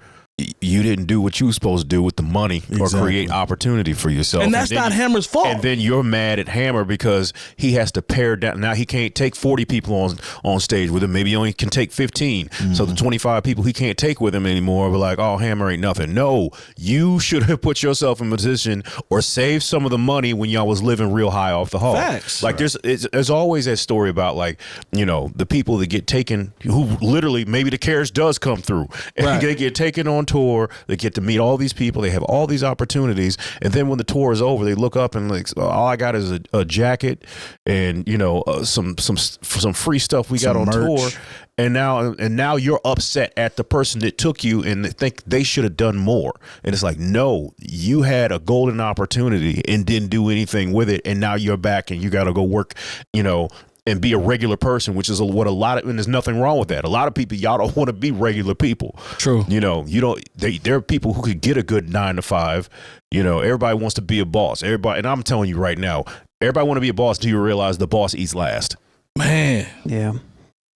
C: you didn't do what you were supposed to do with the money or create opportunity for yourself.
B: And that's not Hammer's fault.
C: And then you're mad at Hammer because he has to pare down. Now he can't take 40 people on stage with him. Maybe he only can take 15. Mm-hmm. So the 25 people he can't take with him anymore were like, oh, Hammer ain't nothing. No, you should have put yourself in a position or saved some of the money when y'all was living real high off the hog.
B: Facts.
C: Like there's always that story about, like, you know, the people that get taken, who literally maybe the carriage does come through and they get taken on tour. They get to meet all these people. They have all these opportunities, and then when the tour is over, they look up and like, all I got is a jacket and, you know, some free stuff we got on tour. And now you're upset at the person that took you and think they should have done more. And it's like, no, you had a golden opportunity and didn't do anything with it. And now you're back and you got to go work, you know, and be a regular person, which is what a lot of, and there's nothing wrong with that. A lot of people, y'all don't want to be regular people.
B: True.
C: You know, you don't, there are people who could get a good 9 to 5. You know, everybody wants to be a boss. Everybody, and I'm telling you right now, everybody want to be a boss until you realize the boss eats last.
B: Man.
D: Yeah.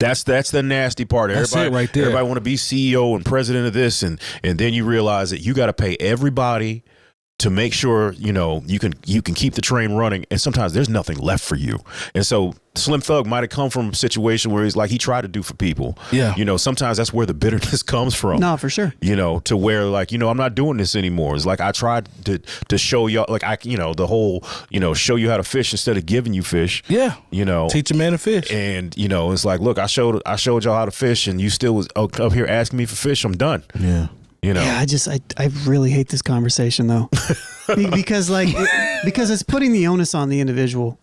C: That's the nasty part.
B: That's
C: Everybody,
B: it right there.
C: Everybody want to be CEO and president of this, and then you realize that you got to pay everybody to make sure, you know, you can keep the train running, and sometimes there's nothing left for you. And so Slim Thug might have come from a situation where he's like, he tried to do for people.
B: Yeah.
C: You know, sometimes that's where the bitterness comes from.
D: No, for sure.
C: You know, to where like, you know, I'm not doing this anymore. It's like I tried to show y'all, like you know, the whole, you know, show you how to fish instead of giving you fish.
B: Yeah.
C: You know,
B: teach a man to fish.
C: And you know, it's like, look, I showed y'all how to fish, and you still was up here asking me for fish. I'm done.
E: Yeah.
C: You know.
D: Yeah, I really hate this conversation though, because it's putting the onus on the individual.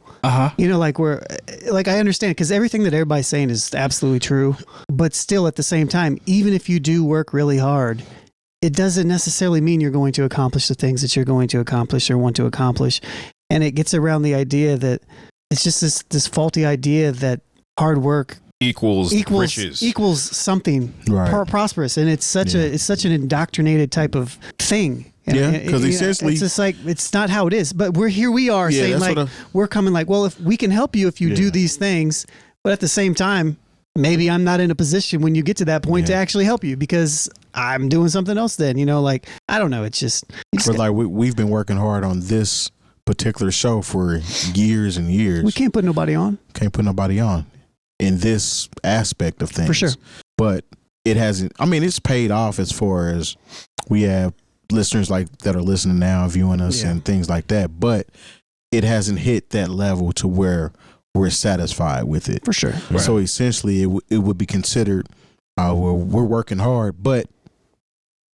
D: You know, like I understand, because everything that everybody's saying is absolutely true, but still at the same time, even if you do work really hard, it doesn't necessarily mean you're going to accomplish the things that you're going to accomplish or want to accomplish. And it gets around the idea that it's just this faulty idea that hard work
C: equals riches,
D: equals something prosperous, and it's such an indoctrinated type of thing.
E: Yeah, because essentially
D: it's just like, it's not how it is. But we are saying like, we're coming like, well, if we can help you if you do these things, but at the same time, maybe I'm not in a position when you get to that point to actually help you because I'm doing something else. Then, you know, like, I don't know. It's just
E: but like we've been working hard on this particular show for years and years.
D: We can't put nobody on.
E: Can't put nobody on in this aspect of things.
D: For sure.
E: But it hasn't, I mean, it's paid off as far as we have listeners like that are listening now, viewing us and things like that. But it hasn't hit that level to where we're satisfied with it.
D: For sure.
E: Right. So essentially it would be considered, well, we're working hard, but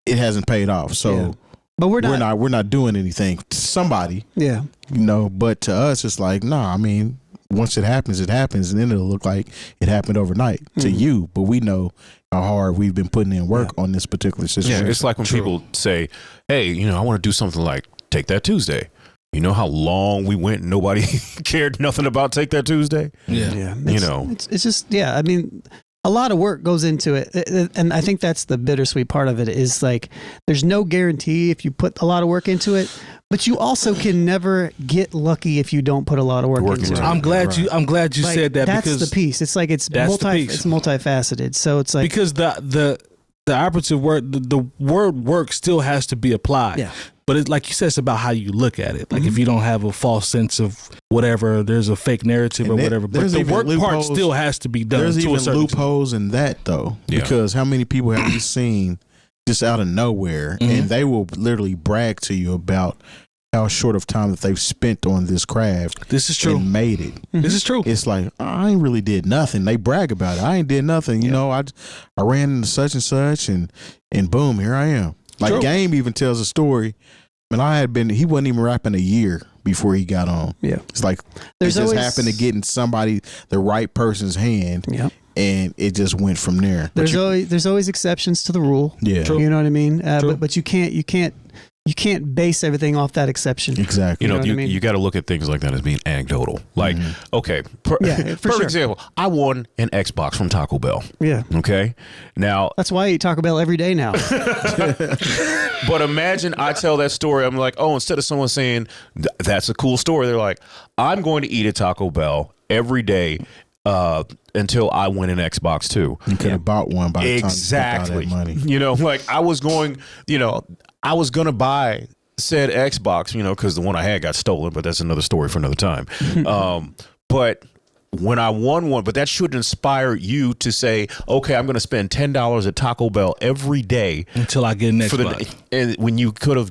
E: it hasn't paid off. So
D: but we're not
E: doing anything to somebody.
D: Yeah.
E: You know, but to us it's like, nah, I mean, once it happens, and then it'll look like it happened overnight to you. But we know how hard we've been putting in work on this particular situation.
C: Yeah, it's like when people say, hey, you know, I want to do something like Take That Tuesday. You know how long we went and nobody cared nothing about Take That Tuesday?
D: Yeah.
C: You know.
D: It's just, I mean, a lot of work goes into it. And I think that's the bittersweet part of it is like, there's no guarantee if you put a lot of work into it, but you also can never get lucky if you don't put a lot of work into it.
B: I'm glad you
D: like,
B: said that,
D: that's
B: because
D: the piece. It's like it's multifaceted. So it's like,
B: because the operative word, the word work still has to be applied.
D: Yeah.
B: But it's like you said, it's about how you look at it. Like if you don't have a false sense of whatever, there's a fake narrative or whatever. But the work part still has to be done.
E: There's
B: to
E: even loopholes in that though, because how many people have you seen just out of nowhere, and they will literally brag to you about how short of time that they've spent on this craft.
B: This is true.
E: And made it.
B: This is true.
E: It's like, I ain't really did nothing. They brag about it. I ain't did nothing. You know, I ran into such and such, and boom, here I am. Like
B: True.
E: Game even tells a story. And he wasn't even rapping a year before he got on. Yeah. It's like, it just happened to get in the right person's hand.
D: Yeah.
E: And it just went from there.
D: There's always exceptions to the rule.
E: Yeah.
D: True. You know what I mean? But you can't base everything off that exception.
E: Exactly.
C: You know,
D: what I mean?
C: you got to look at things like that as being anecdotal. Like, okay,
D: for sure.
C: example, I won an Xbox from Taco Bell.
D: Yeah.
C: Okay. Now,
D: that's why I eat Taco Bell every day now.
C: But imagine I tell that story. I'm like, oh, instead of someone saying that's a cool story, they're like, I'm going to eat at Taco Bell every day until I win an Xbox too.
E: You could have bought one by the time you spent all that money.
C: You know, like I was going to buy said Xbox, you know, because the one I had got stolen, but that's another story for another time. But when I won one, but that should inspire you to say, okay, I'm going to spend $10 at Taco Bell every day
B: until I get an Xbox.
C: And when you could have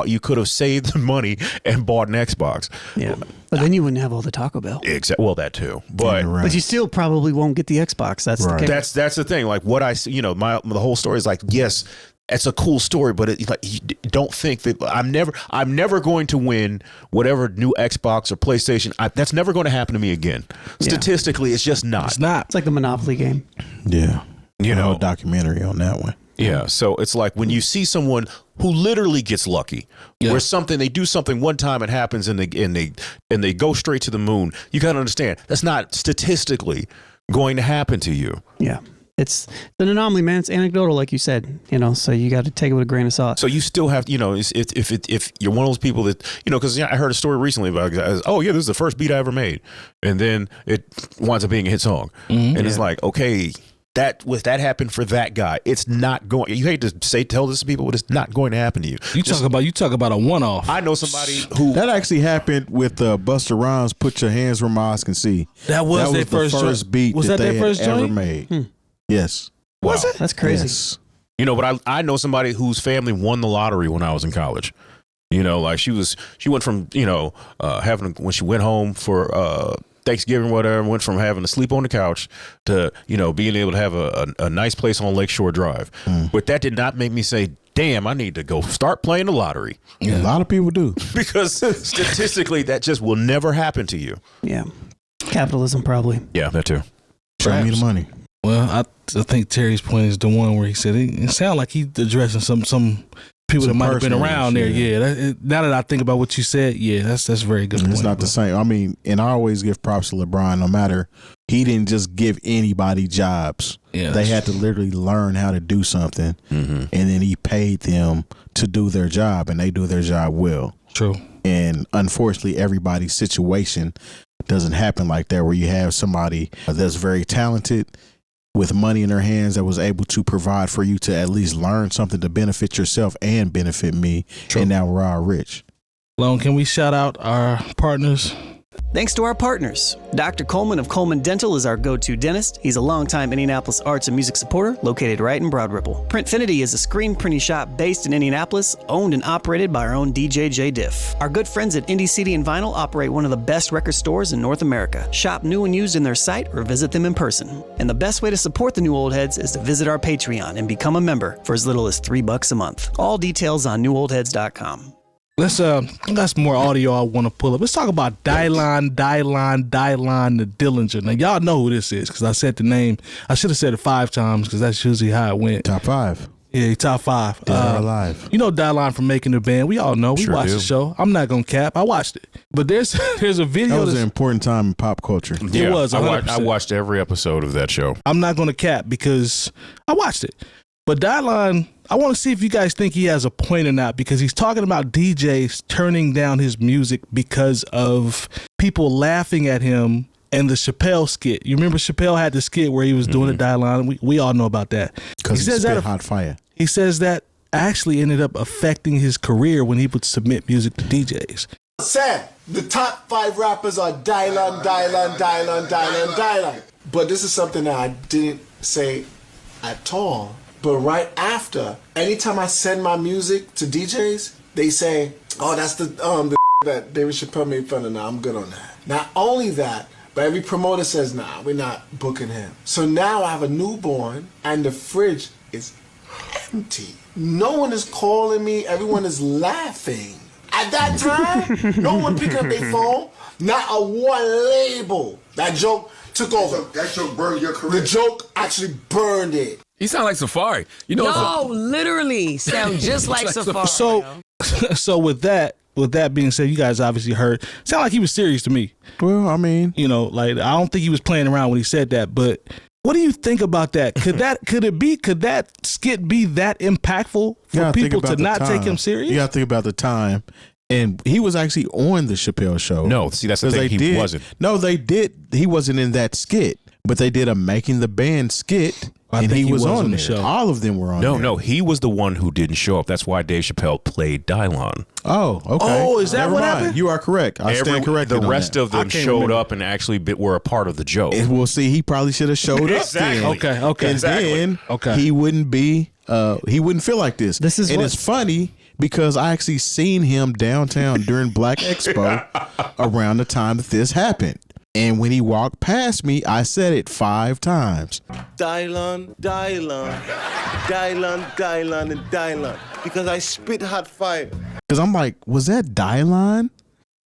C: you could have saved the money and bought an Xbox.
D: Yeah. But then you wouldn't have all the Taco Bell.
C: Exactly. Well, that too. But
D: you still probably won't get the Xbox. That's the case.
C: That's the thing. Like what the whole story is like, yes, it's a cool story, but you don't think that I'm never going to win whatever new Xbox or PlayStation. That's never going to happen to me again. Statistically, it's just not.
B: It's not.
D: It's like the Monopoly game.
E: Yeah.
C: You know,
E: a documentary on that one.
C: Yeah. So it's like when you see someone who literally gets lucky, where they do something one time, it happens, and they go straight to the moon. You got to understand that's not statistically going to happen to you.
D: Yeah. It's an anomaly, man. It's anecdotal, like you said, so you got to take it with a grain of salt.
C: So you still have, if you're one of those people that, because I heard a story recently about, this is the first beat I ever made. And then it winds up being a hit song. Mm-hmm. And it's like, okay, that happened for that guy. It's not going, you hate to tell this to people, but it's not going to happen to you.
B: You talk about a one-off.
C: I know somebody who.
E: That actually happened with Busta Rhymes, Put Your Hands Where My Eyes Can See.
B: That was their
E: the first beat that they had ever made. Yes.
D: Was it? That's crazy.
E: Yes.
C: But I know somebody whose family won the lottery when I was in college. Like she went from, when she went home for Thanksgiving, whatever, went from having to sleep on the couch to, being able to have a nice place on Lakeshore Drive. But that did not make me say, damn, I need to go start playing the lottery.
E: Yeah. A lot of people do.
C: Because statistically, that just will never happen to you.
D: Yeah. Capitalism, probably.
C: Yeah, that too.
E: Show me the money.
B: Well, I think Terry's point is the one where he said it sounded like he's addressing some people that might have been around there. Yeah. Now that I think about what you said, that's a very good point.
E: It's not the same. I mean, and I always give props to LeBron. No matter, he didn't just give anybody jobs. Yeah, they had to literally learn how to do something, and then he paid them to do their job, and they do their job well.
B: True.
E: And unfortunately, everybody's situation doesn't happen like that, where you have somebody that's very talented with money in their hands that was able to provide for you to at least learn something to benefit yourself and benefit me. True. And now we're all rich.
B: Lone, can we shout out our partners?
D: Thanks to our partners. Dr. Coleman of Coleman Dental is our go-to dentist. He's a longtime Indianapolis arts and music supporter located right in Broad Ripple. Printfinity is a screen printing shop based in Indianapolis, owned and operated by our own DJ Jay Diff. Our good friends at Indie CD and Vinyl operate one of the best record stores in North America. Shop new and used in their site or visit them in person. And the best way to support the New Old Heads is to visit our Patreon and become a member for as little as $3 a month. All details on newoldheads.com.
B: Let's I got some more audio I want to pull up. Let's talk about Dylon the Dillinger. Now y'all know who this is because I said the name. I should have said it 5 times because that's usually how it went.
E: Top 5.
B: Yeah, top 5.
E: Dead or alive.
B: You know Dylon from Making the Band. We all know. We
C: Sure
B: watched
C: do.
B: the show. I'm not gonna cap. I watched it. But there's a video.
E: That was an important time in pop culture.
C: Yeah,
B: it was.
C: I watched every episode of that show.
B: I'm not gonna cap because I watched it. But Dylon, I want to see if you guys think he has a point or not, because he's talking about DJs turning down his music because of people laughing at him and the Chappelle skit. You remember Chappelle had the skit where he was doing a Dylon? We all know about that.
E: Because he spit hot fire.
B: He says that actually ended up affecting his career when he would submit music to DJs.
I: Sam, the top 5 rappers are Dylon. But this is something that I didn't say at all. But right after, anytime I send my music to DJs, they say, oh, that's the that David Chappelle made fun of. Nah, I'm good on that. Not only that, but every promoter says, nah, we're not booking him. So now I have a newborn and the fridge is empty. No one is calling me. Everyone is laughing. At that time, no one picking up their phone. Not a one label. That joke took over.
J: That joke burned your career.
I: The joke actually burned it.
K: He sound like Safari.
L: Literally sound just like Safari.
B: So with that being said, you guys obviously heard. Sound like he was serious to me.
E: Well, I mean,
B: like I don't think he was playing around when he said that. But what do you think about that? Could that skit be that impactful for people to not take him serious?
E: You got to think about the time. And he was actually on the Chappelle show.
C: No, see, that's the thing. He wasn't.
E: No, they did. He wasn't in that skit, but they did a Making the Band skit. And he was on the show. All of them were on there.
C: No, he was the one who didn't show up. That's why Dave Chappelle played Dylon.
E: Oh, okay.
B: Oh, is that what happened?
E: You are correct. I stand corrected.
C: The rest of them showed up and actually were a part of the joke.
E: And we'll see. He probably should have showed up.
C: Exactly.
E: Then.
B: Okay.
E: And then he wouldn't be. He wouldn't feel like this. It's funny because I actually seen him downtown during Black Expo around the time that this happened. And when he walked past me, I said it 5 times.
I: Dylon, and Dylon. Because I spit hot fire.
E: Because I'm like, was that Dylon?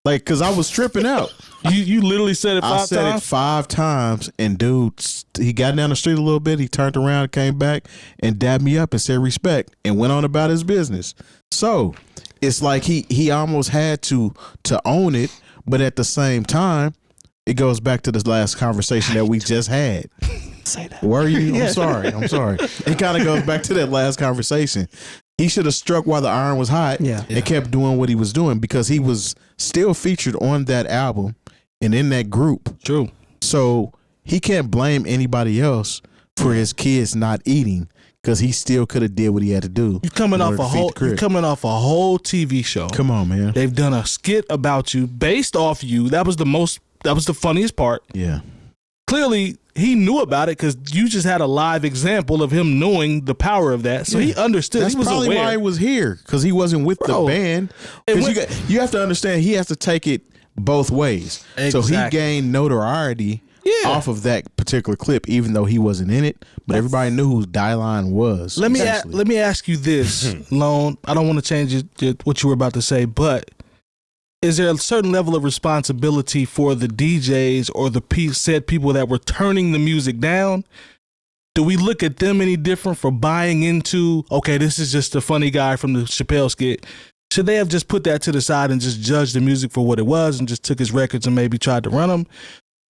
E: Like, cause I was tripping out.
B: You literally said it 5 times?
E: I said it 5 times, and dude, he got down the street a little bit. He turned around, came back, and dabbed me up and said respect, and went on about his business. So it's like he almost had to own it, but at the same time, it goes back to the last conversation that we just had.
D: Say that.
E: Were you? I'm sorry. It kind of goes back to that last conversation. He should have struck while the iron was hot and kept doing what he was doing, because he was still featured on that album and in that group.
B: True.
E: So he can't blame anybody else for his kids not eating, because he still could have did what he had to do.
B: You're coming off a whole TV show.
E: Come on, man.
B: They've done a skit about you based off you. That was the funniest part.
E: Yeah.
B: Clearly, he knew about it because you just had a live example of him knowing the power of that. So he understood.
E: That's
B: he was
E: probably
B: aware.
E: why he was here, because he wasn't with the band. Because you have to understand, he has to take it both ways.
B: Exactly.
E: So he gained notoriety off of that particular clip, even though he wasn't in it. But everybody knew who Dylan was.
B: Let me ask you this, Lone. I don't want to change what you were about to say, but is there a certain level of responsibility for the DJs or the said people that were turning the music down? Do we look at them any different for buying into, okay, this is just a funny guy from the Chappelle skit? Should they have just put that to the side and just judged the music for what it was and just took his records and maybe tried to run them?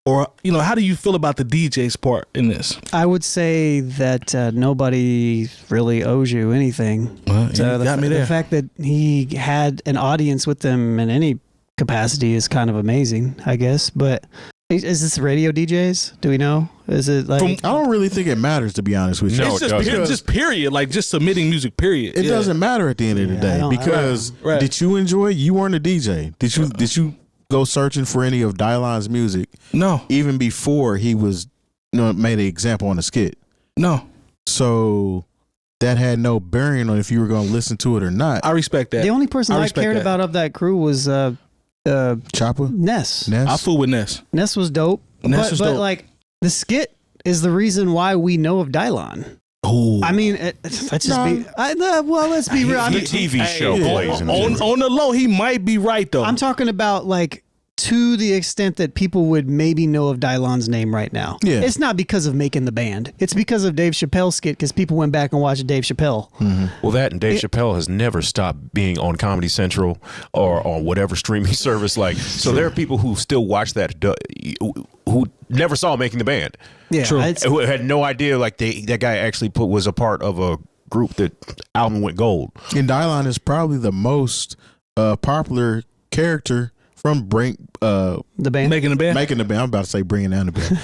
B: Or, how do you feel about the DJ's part in this?
D: I would say that nobody really owes you anything.
B: Well,
D: so
B: you got me there.
D: The fact that he had an audience with them in any capacity is kind of amazing, I guess. But is this radio DJs? Do we know? Is it like?
E: I don't really think it matters, to be honest with you.
C: No,
B: it's just period, like just submitting music. Period.
E: It doesn't matter at the end of the day, because did you enjoy it? You weren't a DJ. Did you go searching for any of Dylan's music?
B: No.
E: Even before he was made an example on the skit?
B: No.
E: So that had no bearing on if you were going to listen to it or not.
B: I respect that.
D: The only person I cared about of that crew was
E: Chopper?
D: Ness.
B: I fool with Ness.
D: Ness was dope.
B: Ness was dope.
D: But like the skit is the reason why we know of Dylan.
B: Oh,
D: I mean, let's just be. Let's be real.
C: The TV show plays
B: on the low. He might be right though.
D: I'm talking about like to the extent that people would maybe know of Dylan's name right now.
E: Yeah.
D: It's not because of making the band. It's because of Dave Chappelle skit, because people went back and watched Dave Chappelle.
E: Mm-hmm.
C: Well, that and Dave Chappelle has never stopped being on Comedy Central or on whatever streaming service. So there are people who still watch that who never saw Making the Band.
D: Yeah,
B: true.
C: Who had no idea that guy actually was a part of a group that album went gold.
E: And Dylan is probably the most popular character from
D: the band.
B: Making the Band.
E: Making the Band. I'm about to say Bringing Down the Band.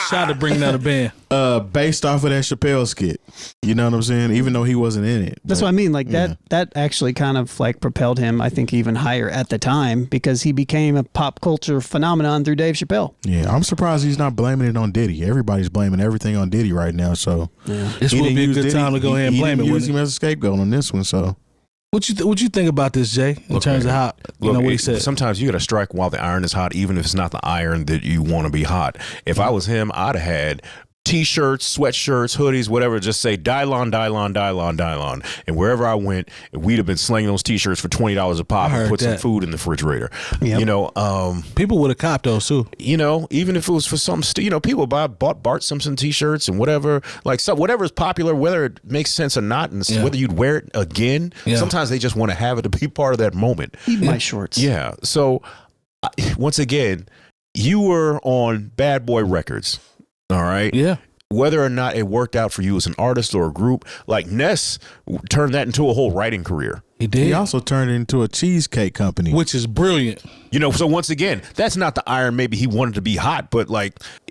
B: Shout out to Bringing Down the Band.
E: Based off of that Chappelle skit. You know what I'm saying? Even though he wasn't in it.
D: That's what I mean. Like that actually kind of like propelled him, I think, even higher at the time, because he became a pop culture phenomenon through Dave Chappelle.
E: Yeah, I'm surprised he's not blaming it on Diddy. Everybody's blaming everything on Diddy right now. So
B: this would be a good time to go ahead and blame it.
E: Use him as a scapegoat on this one. So.
B: What you think about this, Jay? In terms of how what he said?
C: Sometimes you got to strike while the iron is hot, even if it's not the iron that you want to be hot. If I was him, I'd have had T-shirts, sweatshirts, hoodies, whatever. Just say Dylan, Dylan, Dylan, Dylan, and wherever I went, we'd have been slinging those T-shirts for $20 a pop and put some food in the refrigerator. Yep.
B: People would have copped those too.
C: Even if it was for some, people bought Bart Simpson T-shirts and whatever, whatever is popular, whether it makes sense or not, and whether you'd wear it again. Yeah. Sometimes they just want to have it to be part of that moment.
D: Eat my shorts.
C: Yeah. So once again, you were on Bad Boy Records. All right.
B: Yeah.
C: Whether or not it worked out for you as an artist or a group, like Ness turned that into a whole writing career.
B: He did.
E: He also turned it into a cheesecake company,
B: which is brilliant.
C: So once again, that's not the iron. Maybe he wanted to be hot, but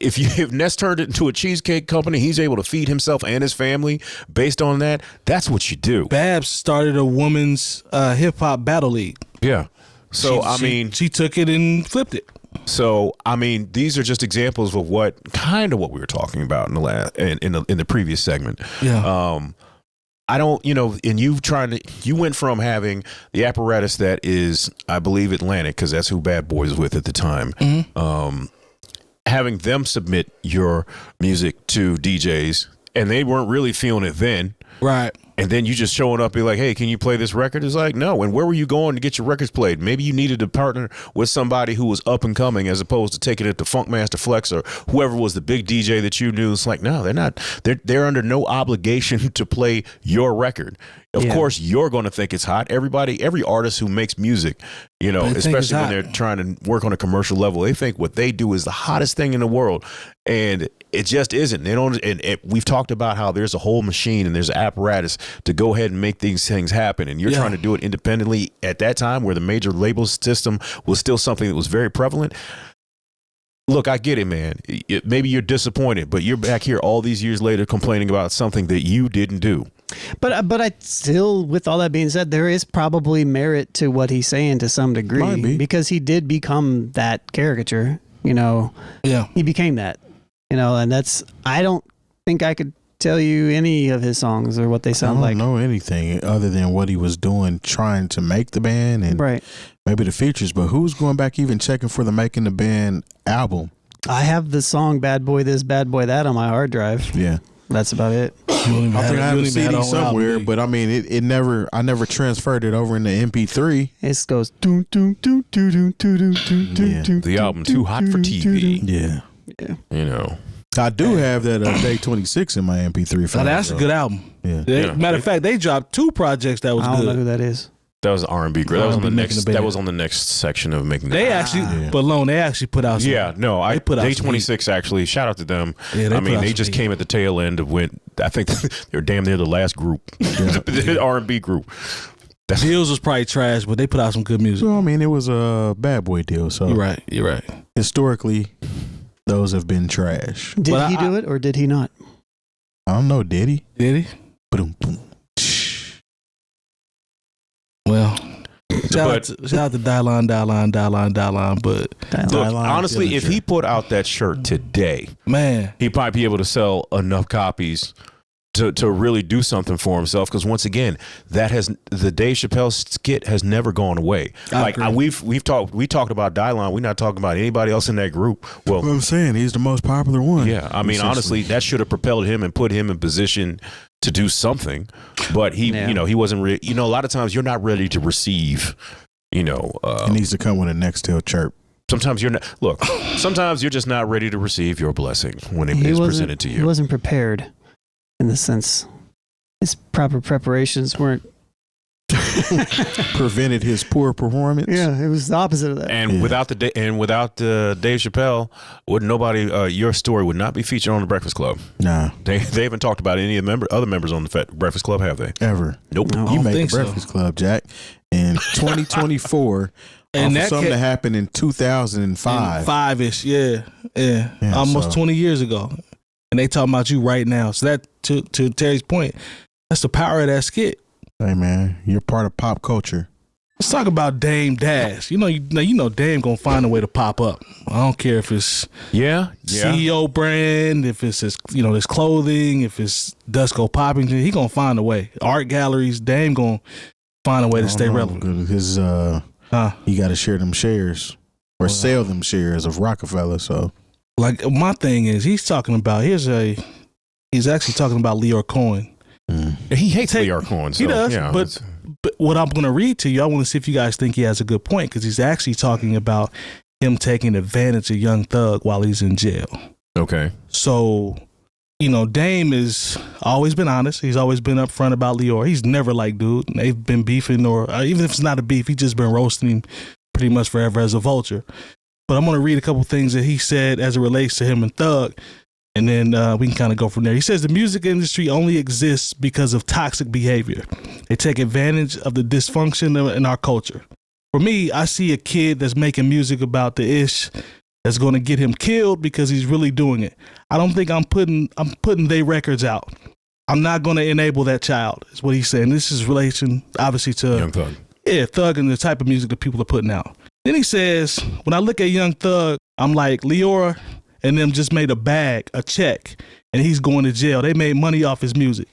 C: if Ness turned it into a cheesecake company, he's able to feed himself and his family based on that. That's what you do.
B: Babs started a women's hip hop battle league.
C: Yeah. So
B: she took it and flipped it.
C: So these are just examples of what we were talking about in the previous segment.
B: Yeah.
C: I don't, and you went from having the apparatus that is, I believe, Atlantic, because that's who Bad Boy was with at the time.
B: Mm-hmm.
C: Having them submit your music to DJs, and they weren't really feeling it then.
B: Right.
C: And then you just showing up, be like, hey, can you play this record? It's like, no. And where were you going to get your records played? Maybe you needed to partner with somebody who was up and coming as opposed to taking it to Funkmaster Flex or whoever was the big DJ that you knew. It's like, no, they're not. They're under no obligation to play your record. Of course, you're going to think it's hot. Every artist who makes music, you know, especially when they're trying to work on a commercial level, they think what they do is the hottest thing in the world. And it just isn't. They don't. And we've talked about how there's a whole machine and there's an apparatus to go ahead and make these things happen. And you're trying to do it independently at that time where the major label system was still something that was very prevalent. Look, I get it, man. Maybe you're disappointed, but you're back here all these years later complaining about something that you didn't do.
D: But I still, with all that being said, there is probably merit to what he's saying to some degree because he did become that caricature. You know, he became that. You know, and I don't think I could tell you any of his songs or what they sound like.
E: I don't know anything other than what he was doing, trying to make the band and maybe the features. But who's going back even checking for the Making the Band album?
D: I have the song "Bad Boy This, Bad Boy That" on my hard drive.
E: Yeah,
D: that's about it.
E: I think I have a CD somewhere, but I mean, I never transferred it over into MP3.
D: It goes doo doo doo doo doo doo doo doo.
C: The album Too Hot for TV.
E: Yeah.
C: You know,
E: I do have that Day 26 in my MP3 file.
B: Now, that's a good album.
E: Yeah.
B: Matter of fact, they dropped 2 projects that was good.
D: I don't know who that is.
C: That was R&B group. That was on the next. That was on the next section of Making the
B: They
C: Band.
B: actually, they actually put out. Some,
C: they put out Day 26 actually. Shout out to them.
B: Yeah,
C: they just came at the tail end of when I think they're damn near the last group, the R&B group.
B: Deals was probably trash, but they put out some good music.
E: Well, I mean, it was a Bad Boy deal. So
B: you're right.
E: Historically, those have been trash.
D: Did he do it or did he not?
E: I don't know. Did he?
B: Did he?
E: Boom, boom.
B: Well, shout out to Dylan, but
C: look, honestly, if he put out that shirt today,
B: man,
C: he might be able to sell enough copies to really do something for himself. Because once again, the Dave Chappelle skit has never gone away. We talked about Dylan. We're not talking about anybody else in that group. Well,
E: what I'm saying, he's the most popular one.
C: Yeah, I mean, honestly, that should have propelled him and put him in position to do something. But he wasn't. A lot of times you're not ready to receive. He
E: needs to come with a Nextel chirp.
C: Sometimes you're not. Look, sometimes you're just not ready to receive your blessing when it is presented to you.
D: He wasn't prepared. In the sense, his proper preparations weren't
E: prevented his poor performance.
D: Yeah, it was the opposite of that.
C: And without Dave Chappelle, your story would not be featured on the Breakfast Club.
E: Nah,
C: they haven't talked about any of the other members on the Breakfast Club, have they?
E: Ever?
C: Nope.
B: No,
E: you made the Breakfast Club, Jack, in 2024, and something that happened in 2005,
B: 5-ish, yeah, almost 20 years ago. And they talking about you right now. So that, to Terry's point, that's the power of that skit.
E: Hey man, you're part of pop culture.
B: Let's talk about Dame Dash. You know Dame gonna find a way to pop up. I don't care if it's CEO brand, if it's his clothing, if it's Dusko Popping, he gonna find a way. Art galleries, Dame gonna find a way to stay relevant.
E: Because you got to share them shares or sell them shares of Rockefeller. So.
B: Like my thing is, he's actually talking about Lyor Cohen.
C: He hates Lyor Cohen. So,
B: he does, but what I'm going to read to you, I want to see if you guys think he has a good point because he's actually talking about him taking advantage of Young Thug while he's in jail.
C: Okay.
B: So, Dame has always been honest. He's always been upfront about Lyor. He's never like, dude, they've been beefing or even if it's not a beef, he's just been roasting him pretty much forever as a vulture. But I'm going to read a couple things that he said as it relates to him and Thug, and then we can kind of go from there. He says the music industry only exists because of toxic behavior. They take advantage of the dysfunction in our culture. For me, I see a kid that's making music about the ish that's going to get him killed because he's really doing it. I don't think I'm putting their records out. I'm not going to enable that child, is what he's saying. This is relation, obviously, to
C: Young Thug.
B: Yeah, Thug and the type of music that people are putting out. Then he says, when I look at Young Thug, I'm like, Lyor and them just made a check, and he's going to jail. They made money off his music.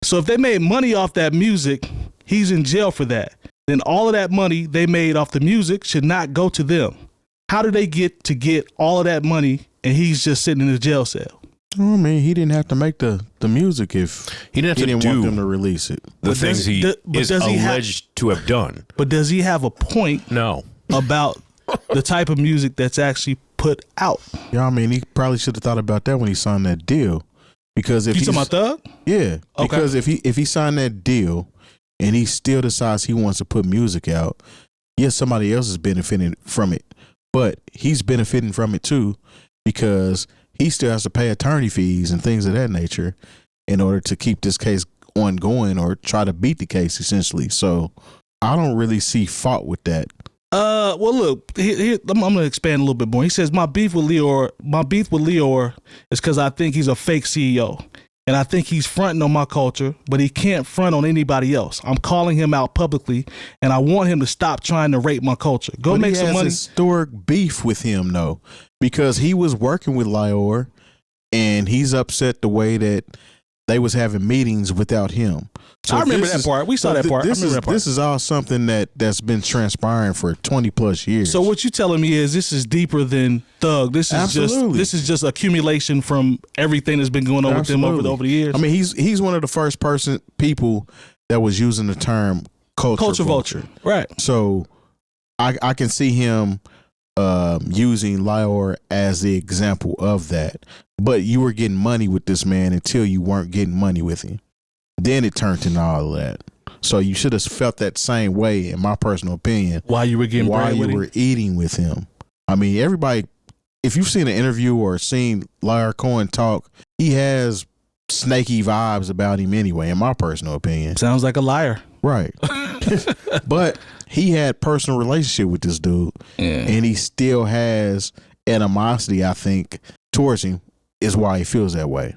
B: So if they made money off that music, he's in jail for that. Then all of that money they made off the music should not go to them. How do they get all of that money and he's just sitting in a jail cell?
E: I mean, he didn't have to make the music if
C: He didn't have to
E: want
C: do
E: them to release it.
C: the things he is alleged to have done.
B: But does he have a point
C: No.
B: about the type of music that's actually put out?
E: Yeah, I mean, he probably should have thought about that when he signed that deal. Because if
B: You talking about Thug?
E: yeah,
B: Okay.
E: because if he signed that deal and he still decides he wants to put music out, yes, somebody else is benefiting from it, but he's benefiting from it too because he still has to pay attorney fees and things of that nature in order to keep this case ongoing or try to beat the case essentially. So I don't really see fault with that.
B: Well, look, I'm going to expand a little bit more. He says, my beef with Lyor is because I think he's a fake CEO. And I think he's fronting on my culture, but he can't front on anybody else. I'm calling him out publicly, and I want him to stop trying to rape my culture. Go make some money.
E: He has historic beef with him, though, because he was working with Lyor, and he's upset the way that they was having meetings without him. So
B: I remember that part. We saw that part.
E: This is all something that's been transpiring for 20 plus years.
B: So what you telling me is this is deeper than Thug. This is just accumulation from everything that's been going on with them over the years.
E: I mean, he's one of the first people that was using the term culture vulture.
B: Right.
E: So I can see him using Lyor as the example of that. But you were getting money with this man until you weren't getting money with him. Then it turned into all of that. So you should have felt that same way, in my personal opinion,
B: while you were
E: eating with him. I mean, everybody, if you've seen an interview or seen Lyor Cohen talk, he has snaky vibes about him anyway, in my personal opinion.
B: Sounds like a liar.
E: Right. But he had personal relationship with this dude, and he still has animosity, I think, towards him, is why he feels that way.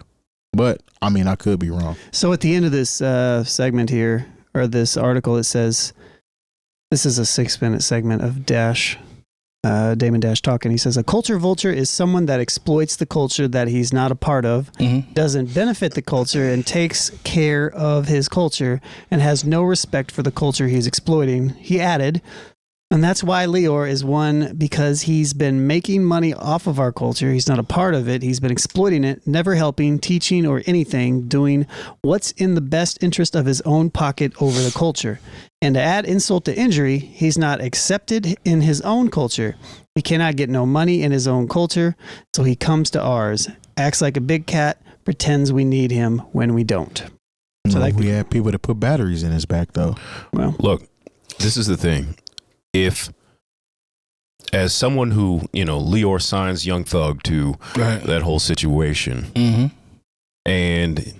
E: But, I mean, I could be wrong.
D: So at the end of this segment here, or this article, it says, this is a 6-minute segment of Damon Dash talking. He says, a culture vulture is someone that exploits the culture that he's not a part of, doesn't benefit the culture, and takes care of his culture, and has no respect for the culture he's exploiting. He added, and that's why Lyor is one, because he's been making money off of our culture. He's not a part of it. He's been exploiting it, never helping, teaching, or anything, doing what's in the best interest of his own pocket over the culture. And to add insult to injury, he's not accepted in his own culture. He cannot get no money in his own culture, so he comes to ours, acts like a big cat, pretends we need him when we don't. So
E: we had people to put batteries in his back, though.
D: Well,
C: look, this is the thing. If, as someone who, Lyor signs Young Thug to that whole situation, and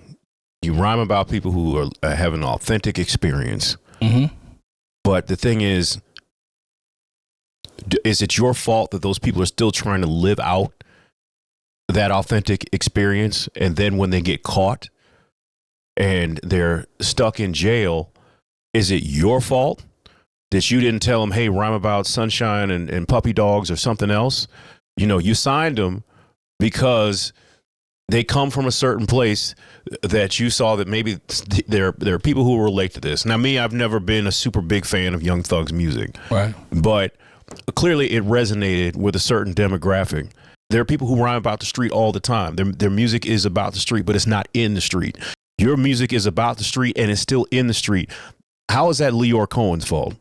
C: you rhyme about people who are having an authentic experience, but the thing is it your fault that those people are still trying to live out that authentic experience, and then when they get caught and they're stuck in jail, is it your fault that you didn't tell them, hey, rhyme about sunshine and puppy dogs or something else? You signed them because they come from a certain place that you saw that maybe there are people who relate to this. Now, me, I've never been a super big fan of Young Thug's music.
B: Right.
C: But clearly it resonated with a certain demographic. There are people who rhyme about the street all the time. Their music is about the street, but it's not in the street. Your music is about the street and it's still in the street. How is that Lyor Cohen's fault?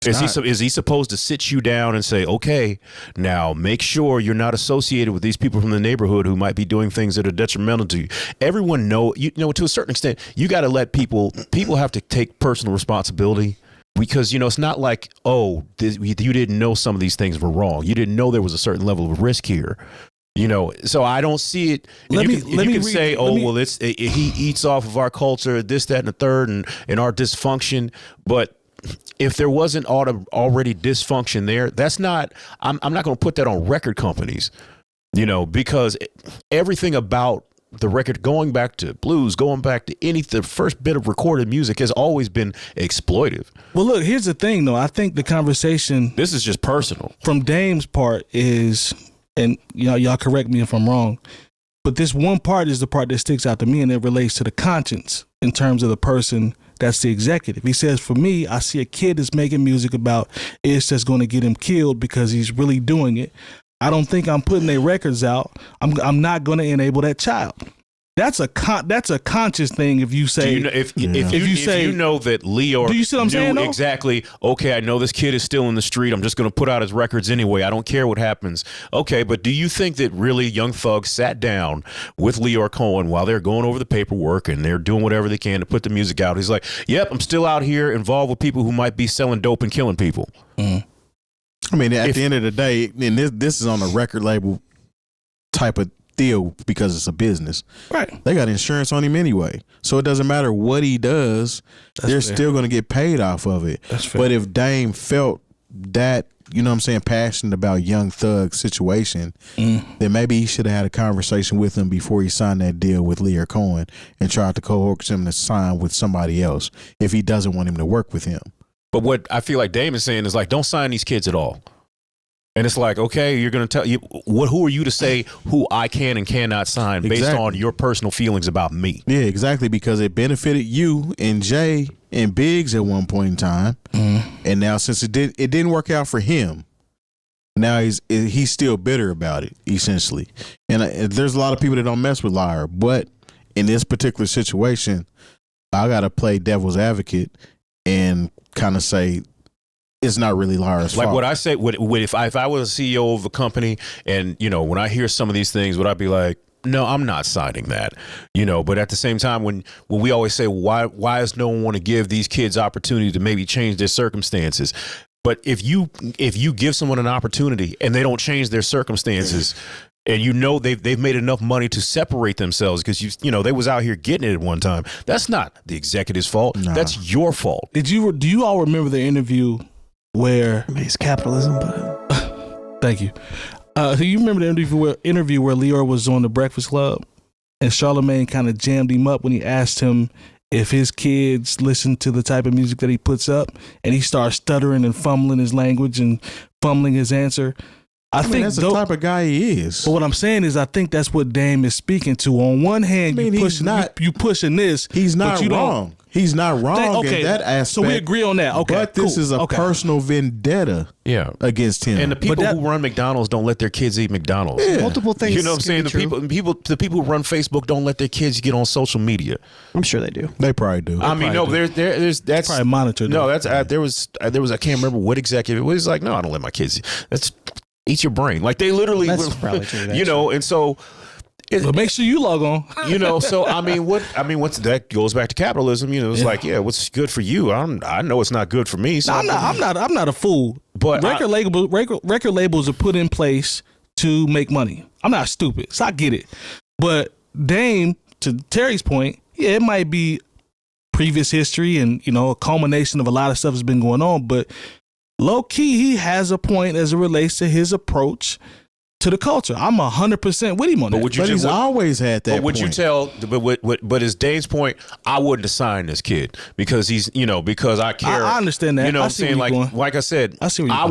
C: Is he supposed to sit you down and say, okay, now make sure you're not associated with these people from the neighborhood who might be doing things that are detrimental to you? Everyone to a certain extent, you got to let people have to take personal responsibility, because, it's not like, you didn't know some of these things were wrong. You didn't know there was a certain level of risk here. So I don't see it. You can say, he eats off of our culture, this, that, and the third, and our dysfunction. But if there wasn't already dysfunction there, that's not, I'm not going to put that on record companies, because everything about the record, going back to blues, going back to the first bit of recorded music, has always been exploitive.
B: Well, look, here's the thing, though. I think the conversation,
C: this is just personal
B: from Dame's part is, and y'all correct me if I'm wrong, but this one part is the part that sticks out to me, and it relates to the conscience in terms of the person that's the executive. He says, for me, I see a kid that's making music about it's just going to get him killed because he's really doing it. I don't think I'm putting their records out. I'm not going to enable that child. That's a conscious thing. If you say,
C: if you know that Lyor,
B: do you see what I'm saying? Though?
C: Exactly. Okay, I know this kid is still in the street. I'm just going to put out his records anyway. I don't care what happens. Okay, but do you think that really Young Thug sat down with Lyor Cohen while they're going over the paperwork and they're doing whatever they can to put the music out? He's like, "Yep, I'm still out here involved with people who might be selling dope and killing people."
B: Mm.
E: I mean, at the end of the day, and this is on a record label type of deal because it's a business.
B: Right.
E: They got insurance on him anyway. So it doesn't matter what he does, they're still going to get paid off of it.
B: That's fair.
E: But if Dame felt that, you know what I'm saying, passionate about Young Thug's situation, then maybe he should have had a conversation with him before he signed that deal with Lyor Cohen and tried to coax him to sign with somebody else if he doesn't want him to work with him.
C: But what I feel like Dame is saying is like, don't sign these kids at all. And it's like, okay, you're going to tell you who are you to say who I can and cannot sign based on your personal feelings about me?
E: Yeah, exactly, because it benefited you and Jay and Biggs at one point in time, and now since it didn't work out for him, now he's still bitter about it essentially. And there's a lot of people that don't mess with Lyor, but in this particular situation, I got to play devil's advocate and kind of say, it's not really Lyor's fault.
C: Like what I say, if I was a CEO of a company and, you know, when I hear some of these things, would I be like, no, I'm not signing that, you know? But at the same time, when we always say, why does no one want to give these kids opportunity to maybe change their circumstances? But if you give someone an opportunity and they don't change their circumstances, and you know they've made enough money to separate themselves because you know they was out here getting it at one time, that's not the executive's fault. Nah. That's your fault.
B: Do you all remember the interview where
D: it's capitalism, but
B: thank you. So you remember the interview where Lyor was on the Breakfast Club and Charlamagne kind of jammed him up when he asked him if his kids listen to the type of music that he puts up, and he starts stuttering and fumbling his language and fumbling his answer. I think
E: that's the type of guy he is.
B: But what I'm saying is, I think that's what Dame is speaking to. On one hand, you pushing this.
E: He's not wrong. He's not wrong in that aspect.
B: So we agree on that. Okay,
E: but this is a personal vendetta against him.
C: And the people who run McDonald's don't let their kids eat McDonald's.
E: Yeah.
D: Multiple things.
C: You know what I'm saying? The people who run Facebook don't let their kids get on social media.
D: I'm sure they do.
E: They probably do.
C: There's that's
B: probably monitored.
C: No, that's there was I can't remember what executive it was like. No, I don't let my kids. That's eat your brain. Like they literally,
D: that's probably true,
C: you know, and so.
B: But make sure you log on.
C: You know, so once that goes back to capitalism, you know, it's like, what's good for you? I know it's not good for me. So
B: I'm not a fool. But record labels are put in place to make money. I'm not stupid, so I get it. But Dame, to Terry's point, it might be previous history and, you know, a culmination of a lot of stuff that's been going on, but low key, he has a point as it relates to his approach to the culture. I'm 100% with him on that.
E: But he's always had that.
C: But would you tell? But as Dave's point, I wouldn't assign this kid because he's, you know, because I care.
B: I understand that.
C: You know what I'm saying? Like I said,
B: I see where
C: I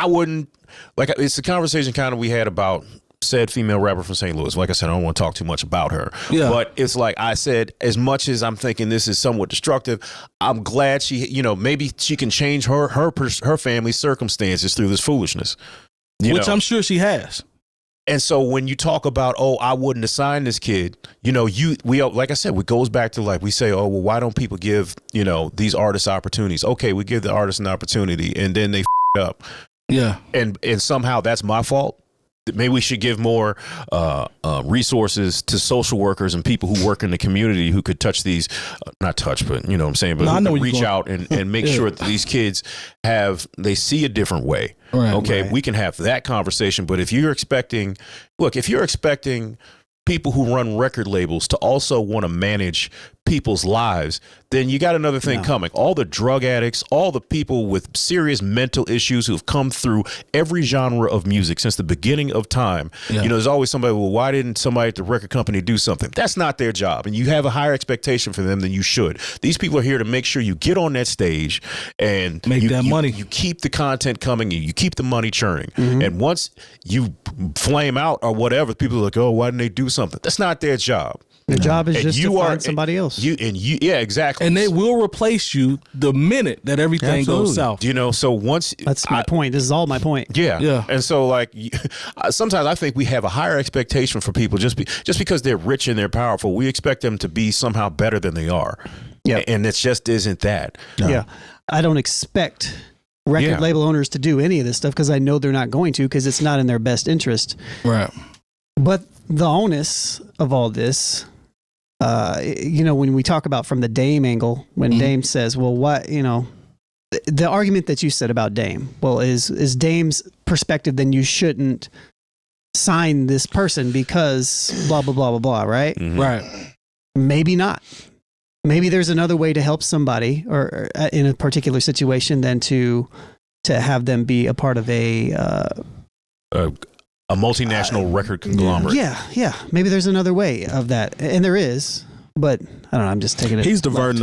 C: wouldn't. Like it's the conversation kind of we had about said female rapper from St. Louis. Like I said, I don't want to talk too much about her. Yeah. But it's like I said, as much as I'm thinking this is somewhat destructive, I'm glad she, you know, maybe she can change her family's circumstances through this foolishness.
B: Which I'm sure she has.
C: And so when you talk about, I wouldn't assign this kid, you know, we like I said, it goes back to like we say, well, why don't people give, you know, these artists opportunities? Okay, we give the artists an opportunity and then they up.
B: Yeah.
C: And somehow that's my fault. Maybe we should give more resources to social workers and people who work in the community who could touch these, not touch, but you know what I'm saying, but reach out and make sure that these kids they see a different way.
B: Right,
C: okay, we can have that conversation. But if you're expecting people who run record labels to also want to manage people's lives, then you got another thing coming. All the drug addicts, all the people with serious mental issues who have come through every genre of music since the beginning of time. Yeah. You know, there's always somebody, well, why didn't somebody at the record company do something? That's not their job. And you have a higher expectation for them than you should. These people are here to make sure you get on that stage and
B: make that money.
C: You keep the content coming and you keep the money churning. Mm-hmm. And once you flame out or whatever, people are like, oh, why didn't they do something? That's not their job.
D: Their job is
C: And
D: just
C: you
D: to
C: are-
D: find somebody else.
C: Yeah, exactly.
B: And they will replace you the minute that everything goes south.
C: You know, so once
D: That's my point. This is all my point.
C: Yeah,
B: Yeah.
C: And so, like, sometimes I think we have a higher expectation for people just because they're rich and they're powerful. We expect them to be somehow better than they are.
D: Yeah.
C: And it just isn't that.
D: Yeah. I don't expect record label owners to do any of this stuff because I know they're not going to because it's not in their best interest.
B: Right.
D: But the onus of all this, you know, when we talk about from the Dame angle, when Dame says, well, what, you know, the argument that you said about Dame, well, is Dame's perspective, then you shouldn't sign this person because blah, blah, blah, blah, blah, right?
C: Mhm.
B: Right.
D: Maybe not. Maybe there's another way to help somebody or in a particular situation than to have them be a part of
C: A multinational record conglomerate.
D: Yeah. Maybe there's another way of that, and there is. But I don't know. I'm just taking it.
E: He's diverting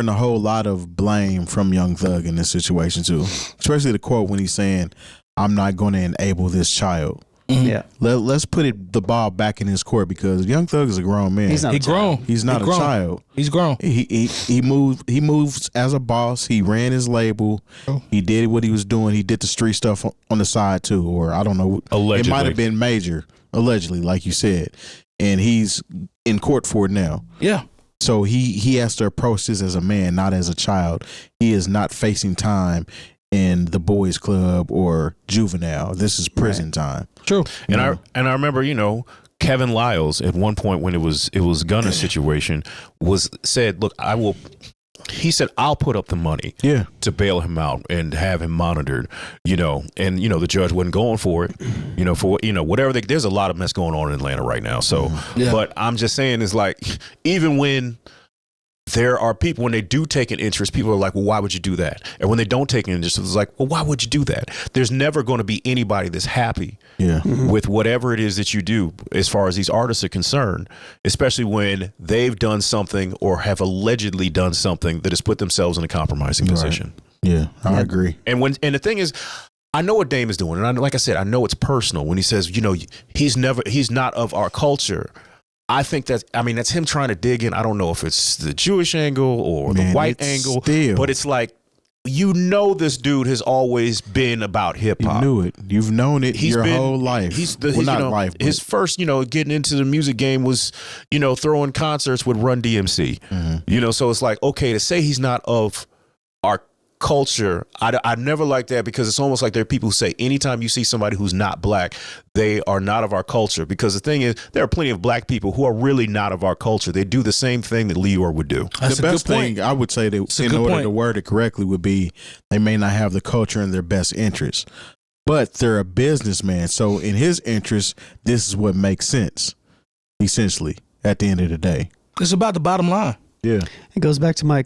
E: a whole lot of blame from Young Thug in this situation too. Especially the quote when he's saying, "I'm not going to enable this child."
D: Yeah.
E: Let's put the ball back in his court because Young Thug is a grown man.
D: He's not.
B: He grown.
E: He's not
B: He
E: a
B: grown.
E: child.
B: He's grown.
E: He moves as a boss. He ran his label. He did what he was doing. He did the street stuff on the side too, or I don't know.
C: Allegedly.
E: It might have been major, allegedly, like you said. And he's in court for it now.
B: Yeah.
E: So he has to approach this as a man, not as a child. He is not facing time in the boys club or juvenile. This is prison time.
B: True.
C: And I remember, you know, Kevin Lyles at one point when it was Gunna's situation said, look, he said, I'll put up the money to bail him out and have him monitored, you know, and, you know, the judge wasn't going for it, you know, whatever. There's a lot of mess going on in Atlanta right now. So, but I'm just saying is like, even when there are people, when they do take an interest, people are like, well, why would you do that? And when they don't take an interest, it's like, well, why would you do that? There's never going to be anybody that's happy with whatever it is that you do as far as these artists are concerned, especially when they've done something or have allegedly done something that has put themselves in a compromising position.
E: Yeah, I agree.
C: And the thing is, I know what Dame is doing. And like I said, I know it's personal when he says, you know, he's not of our culture. I think that's him trying to dig in. I don't know if it's the Jewish angle or the white angle, but it's like, you know, this dude has always been about hip hop.
E: You knew it. You've known it your whole life.
C: His first, you know, getting into the music game was, you know, throwing concerts with Run DMC. You know, so it's like, okay, to say he's not of our culture, I never like that because it's almost like there are people who say anytime you see somebody who's not black, they are not of our culture. Because the thing is, there are plenty of black people who are really not of our culture. They do the same thing that Lyor would do.
B: That's
E: the best thing I would say that in order to word it correctly would be they may not have the culture in their best interest, but they're a businessman. So in his interest, this is what makes sense, essentially, at the end of the day.
B: It's about the bottom line.
E: Yeah.
D: It goes back to my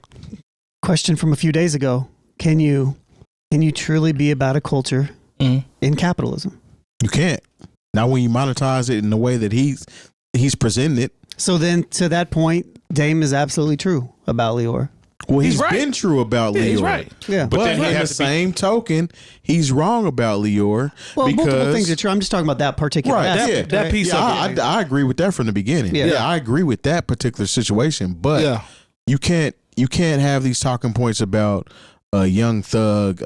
D: question from a few days ago. Can you truly be about a culture in capitalism?
E: You can't. Not when you monetize it in the way that he's presenting it.
D: So then, to that point, Dame is absolutely true about Lyor.
E: Well, he's been true about Lyor.
B: He's right.
D: Yeah,
E: but then in the same token, he's wrong about Lyor.
D: Well,
E: because
D: multiple things are true. I'm just talking about that particular aspect.
B: That piece of it.
E: I agree with that from the beginning. Yeah, I agree with that particular situation. But you can't have these talking points about a Young Thug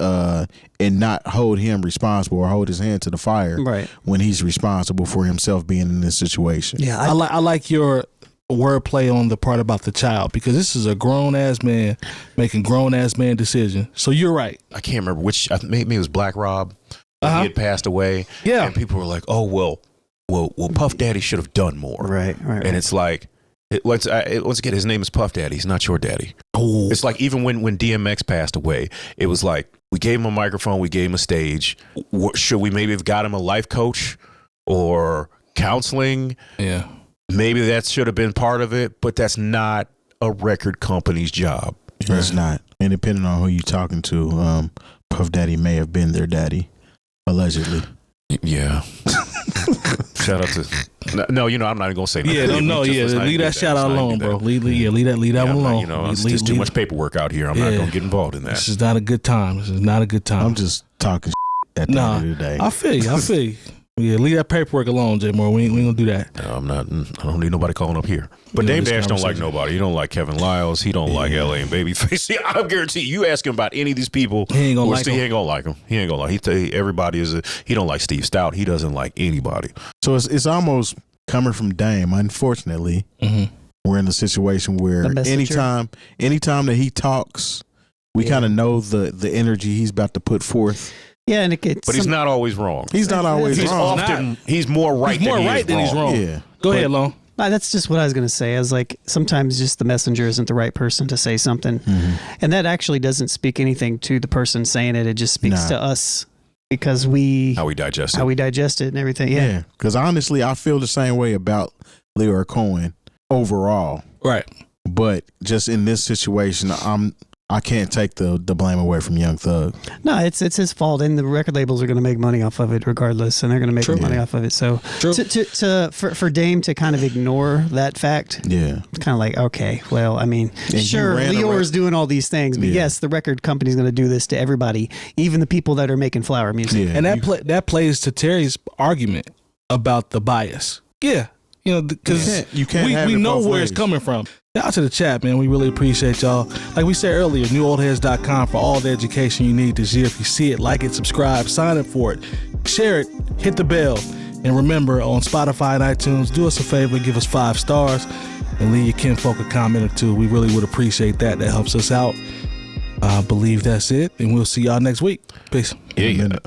E: and not hold him responsible or hold his hand to the fire when he's responsible for himself being in this situation.
B: Yeah, I like your wordplay on the part about the child because this is a grown ass man making grown ass man decision. So you're right.
C: I can't remember which. Maybe it was Black Rob. He had passed away. Yeah, and people were like, "Oh well, Puff Daddy should have done more." Right. And it's like, once again, his name is Puff Daddy. He's not your daddy. Oh, it's like even when DMX passed away, it was like we gave him a microphone, we gave him a stage. Should we maybe have got him a life coach or counseling?
B: Yeah.
C: Maybe that should have been part of it, but that's not a record company's job.
E: It's not. And depending on who you're talking to, Puff Daddy may have been their daddy, allegedly.
C: Yeah. Shout out to no, you know, I'm not even gonna say nothing.
B: Leave that shout out alone, bro. Leave that one alone.
C: You know, it's just too much paperwork out here. I'm not gonna get involved in that.
B: This is not a good time.
E: I'm just talking at the end of the day.
B: I feel you. Yeah, leave that paperwork alone, J Moore. We ain't gonna do that.
C: No, I'm not. I don't need nobody calling up here. But Dame Dash don't like nobody. He don't like Kevin Lyles. He don't like LA and Babyface. See, I guarantee you ask him about any of these people,
B: he ain't gonna like
C: him. He ain't gonna like him. He ain't gonna like. He tell you everybody is. He don't like Steve Stout. He doesn't like anybody.
E: So it's almost coming from Dame. Unfortunately, we're in a situation where anytime that he talks, we kind of know the energy he's about to put forth.
D: Yeah, and it gets.
C: But he's not always wrong.
E: He's not always wrong.
C: He's more right than he's wrong.
E: Yeah.
B: Go ahead, Long.
D: That's just what I was going to say. I was like, sometimes just the messenger isn't the right person to say something. And that actually doesn't speak anything to the person saying it. It just speaks to us because how we digest it and everything. Yeah.
E: Because honestly, I feel the same way about Lyor Cohen overall.
B: Right.
E: But just in this situation, I can't take the blame away from Young Thug.
D: No, it's his fault, and the record labels are going to make money off of it regardless, and they're going to make money off of it. So for Dame to kind of ignore that fact, it's kind of like, okay, well, I mean, sure, Lyor's doing all these things, but yes, the record company's going to do this to everybody, even the people that are making flower music.
B: And that plays to Terry's argument about the bias. Yeah. You know, because we know where it's coming from. Shout out to the chat, man. We really appreciate y'all. Like we said earlier, newoldheads.com for all the education you need this year. If you see it, like it, subscribe, sign up for it, share it, hit the bell. And remember, on Spotify and iTunes, do us a favor, give us 5 stars, and leave your kinfolk a comment or two. We really would appreciate that. That helps us out. I believe that's it, and we'll see y'all next week. Peace.
C: Yeah.